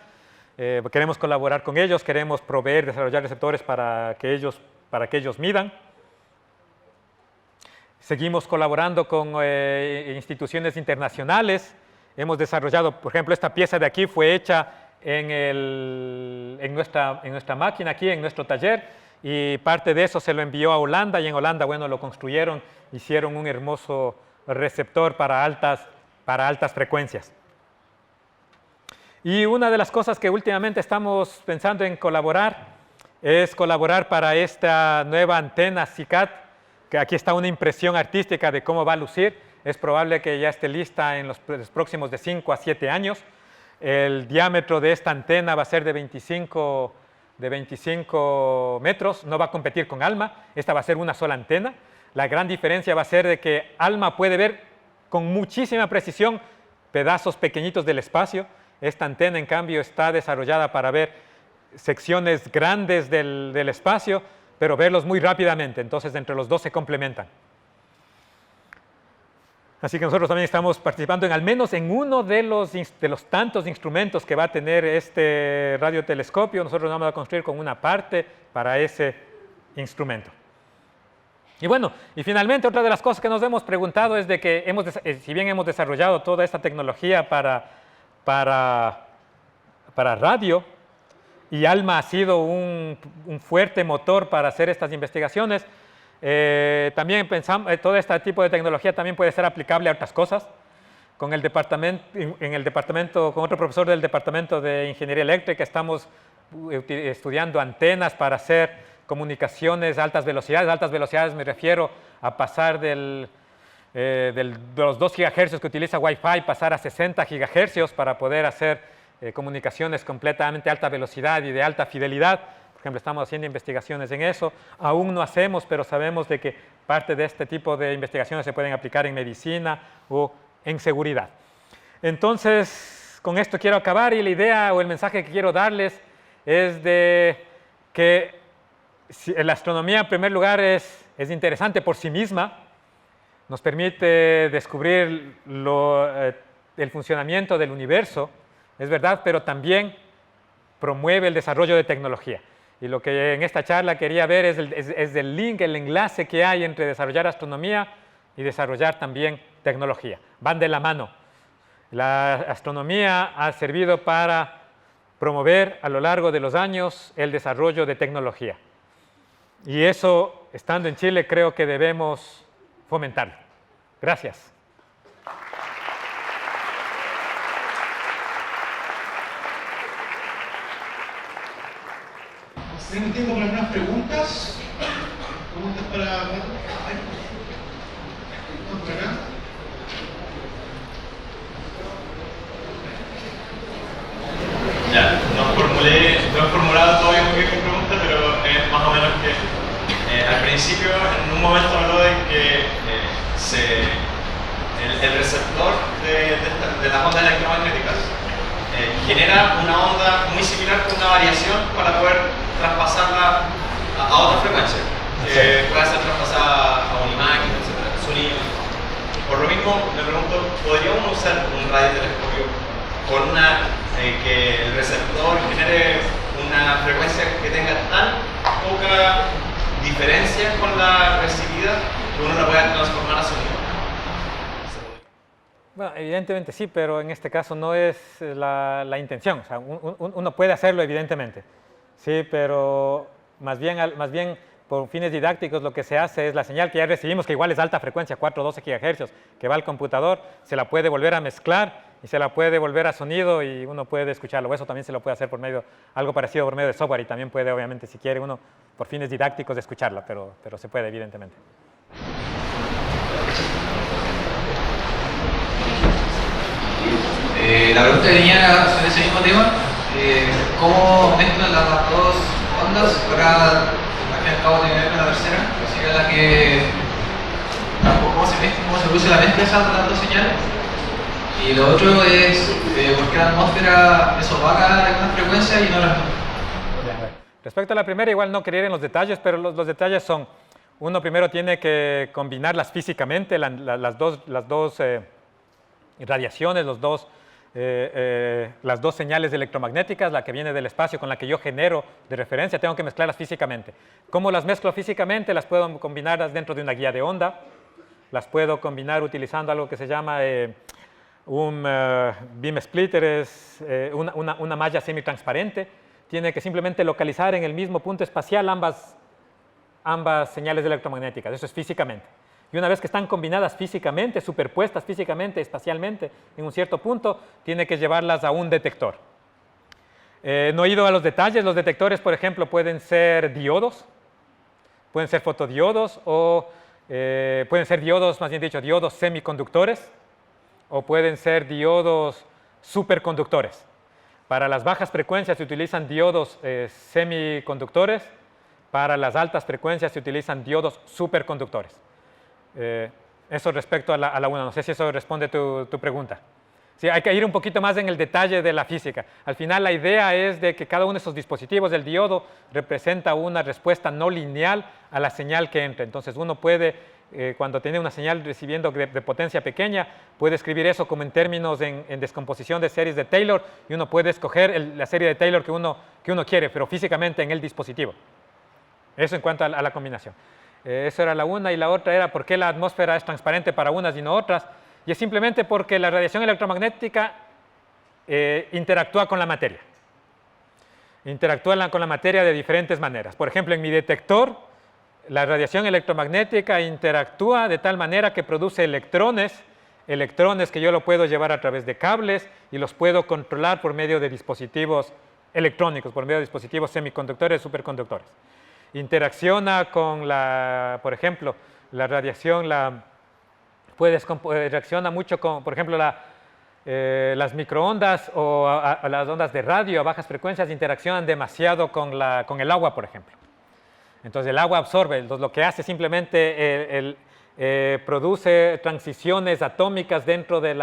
Speaker 1: Queremos colaborar con ellos, queremos desarrollar receptores para que ellos para que ellos midan. Seguimos colaborando con instituciones internacionales. Hemos desarrollado, por ejemplo, esta pieza de aquí fue hecha en nuestra máquina aquí, en nuestro taller, y parte de eso se lo envió a Holanda, y en Holanda, bueno, lo construyeron, hicieron un hermoso receptor para altas frecuencias. Y una de las cosas que últimamente estamos pensando en colaborar es colaborar para esta nueva antena SICAD, que aquí está una impresión artística de cómo va a lucir. Es probable que ya esté lista en los próximos de 5 a 7 años. El diámetro de esta antena va a ser de 25 metros, no va a competir con ALMA, esta va a ser una sola antena. La gran diferencia va a ser de que ALMA puede ver con muchísima precisión pedazos pequeñitos del espacio. Esta antena, en cambio, está desarrollada para ver secciones grandes del espacio, pero verlos muy rápidamente, entonces entre los dos se complementan. Así que nosotros también estamos participando al menos en uno de los tantos instrumentos que va a tener este radiotelescopio. Nosotros vamos a construir con una parte para ese instrumento. Y bueno, y finalmente otra de las cosas que nos hemos preguntado es de que si bien hemos desarrollado toda esta tecnología para radio, y ALMA ha sido un fuerte motor para hacer estas investigaciones, también pensamos, todo este tipo de tecnología también puede ser aplicable a otras cosas. Con con otro profesor del Departamento de Ingeniería Eléctrica estamos estudiando antenas para hacer comunicaciones a altas velocidades. A altas velocidades me refiero a pasar de los 2 GHz que utiliza Wi-Fi, pasar a 60 GHz para poder hacer comunicaciones completamente a alta velocidad y de alta fidelidad. Por ejemplo, estamos haciendo investigaciones en eso. Aún no hacemos, pero sabemos de que parte de este tipo de investigaciones se pueden aplicar en medicina o en seguridad. Entonces, con esto quiero acabar, y la idea o el mensaje que quiero darles es de que la astronomía, en primer lugar, es interesante por sí misma. Nos permite descubrir el funcionamiento del universo, es verdad, pero también promueve el desarrollo de tecnología. Y lo que en esta charla quería ver es el link, el enlace que hay entre desarrollar astronomía y desarrollar también tecnología. Van de la mano. La astronomía ha servido para promover a lo largo de los años el desarrollo de tecnología. Y eso, estando en Chile, creo que debemos fomentarlo. Gracias.
Speaker 3: Tenemos tiempo para algunas preguntas. Preguntas para... ¿Vamos por acá?
Speaker 4: Ya, no he formulado todavía muy bien mi pregunta, pero es más o menos que al principio, en un momento habló de que el receptor de las ondas electromagnéticas genera una onda muy similar con una variación para poder traspasarla a otra frecuencia. Puede ser traspasada a una imagen, etc. Sonido. Por lo mismo, me pregunto, ¿podría uno usar un radiotelescopio con que el receptor genere una frecuencia que tenga tan poca diferencia con la recibida que uno la pueda transformar a sonido?
Speaker 1: Bueno, evidentemente sí, pero en este caso no es la intención. O sea, uno puede hacerlo, evidentemente. Sí, pero más bien por fines didácticos lo que se hace es la señal que ya recibimos, que igual es alta frecuencia, 412 GHz, que va al computador, se la puede volver a mezclar y se la puede volver a sonido y uno puede escucharlo. Eso también se lo puede hacer por medio, algo parecido por medio de software, y también puede, obviamente, si quiere uno, por fines didácticos, escucharla, pero se puede, evidentemente.
Speaker 5: La pregunta que tenía sobre ese mismo tema, ¿cómo mezclan las dos ondas para, al fin y al cabo, tener una tercera? Que sería la que... ¿Cómo se produce la mezcla de las dos señales? Y lo otro es, ¿por qué la atmósfera es opaca en una frecuencia y no las otras?
Speaker 1: Respecto a la primera, igual no quería ir en los detalles, pero los detalles son, uno primero tiene que combinarlas físicamente, las dos radiaciones, los dos las dos señales electromagnéticas, la que viene del espacio con la que yo genero de referencia, tengo que mezclarlas físicamente. ¿Cómo las mezclo físicamente? Las puedo combinar dentro de una guía de onda, las puedo combinar utilizando algo que se llama un beam splitter, es una malla semitransparente. Tiene que simplemente localizar en el mismo punto espacial ambas señales electromagnéticas, eso es físicamente. Y una vez que están combinadas físicamente, superpuestas físicamente, espacialmente, en un cierto punto, tiene que llevarlas a un detector. No he ido a los detalles. Los detectores, por ejemplo, pueden ser diodos, pueden ser fotodiodos, o pueden ser diodos, más bien dicho, diodos semiconductores, o pueden ser diodos superconductores. Para las bajas frecuencias se utilizan diodos semiconductores, para las altas frecuencias se utilizan diodos superconductores. Eso respecto a la una. No sé si eso responde tu pregunta. Sí, hay que ir un poquito más en el detalle de la física. Al final la idea es de que cada uno de esos dispositivos del diodo representa una respuesta no lineal a la señal que entra. Entonces uno puede, cuando tiene una señal recibiendo de potencia pequeña, puede escribir eso como en términos en descomposición de series de Taylor, y uno puede escoger la serie de Taylor que uno quiere, pero físicamente en el dispositivo. Eso en cuanto a la combinación. Eso era la una, y la otra era por qué la atmósfera es transparente para unas y no otras. Y es simplemente porque la radiación electromagnética interactúa con la materia. Interactúa con la materia de diferentes maneras. Por ejemplo, en mi detector, la radiación electromagnética interactúa de tal manera que produce electrones que yo lo puedo llevar a través de cables y los puedo controlar por medio de dispositivos electrónicos, por medio de dispositivos semiconductores, superconductores. Interacciona con por ejemplo, la radiación, reacciona mucho con, por ejemplo, las microondas o las ondas de radio a bajas frecuencias interaccionan demasiado con el agua, por ejemplo. Entonces el agua absorbe, entonces lo que hace simplemente produce transiciones atómicas dentro del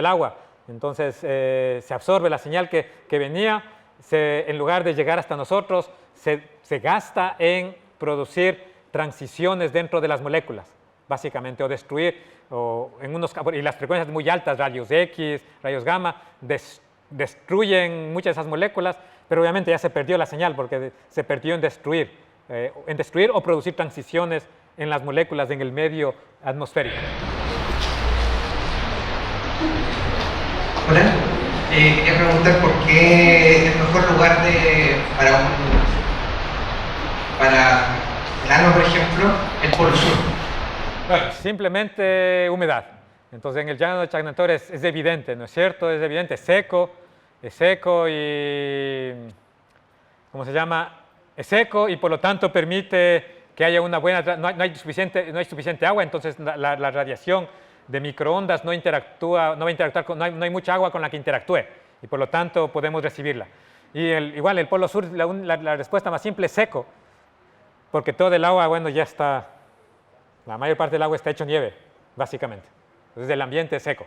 Speaker 1: agua. Entonces se absorbe la señal que venía, en lugar de llegar hasta nosotros, se gasta en producir transiciones dentro de las moléculas, básicamente, o destruir, y las frecuencias muy altas, rayos X, rayos gamma, destruyen muchas de esas moléculas, pero obviamente ya se perdió la señal porque se perdió en destruir o producir transiciones en las moléculas en el medio atmosférico.
Speaker 6: Hola, quería preguntar por qué es el mejor lugar para el ano, por ejemplo, el Polo Sur.
Speaker 1: Bueno, simplemente humedad. Entonces en el llano de Chagnator es evidente, ¿no es cierto? Es evidente, es seco y, ¿cómo se llama? Es seco y por lo tanto permite que haya una buena, no hay suficiente agua, entonces la radiación de microondas no va a interactuar no hay mucha agua con la que interactúe y por lo tanto podemos recibirla. Y igual el Polo Sur, la respuesta más simple es seco, porque todo el agua, bueno, ya está, la mayor parte del agua está hecho nieve, básicamente. Entonces el ambiente es seco.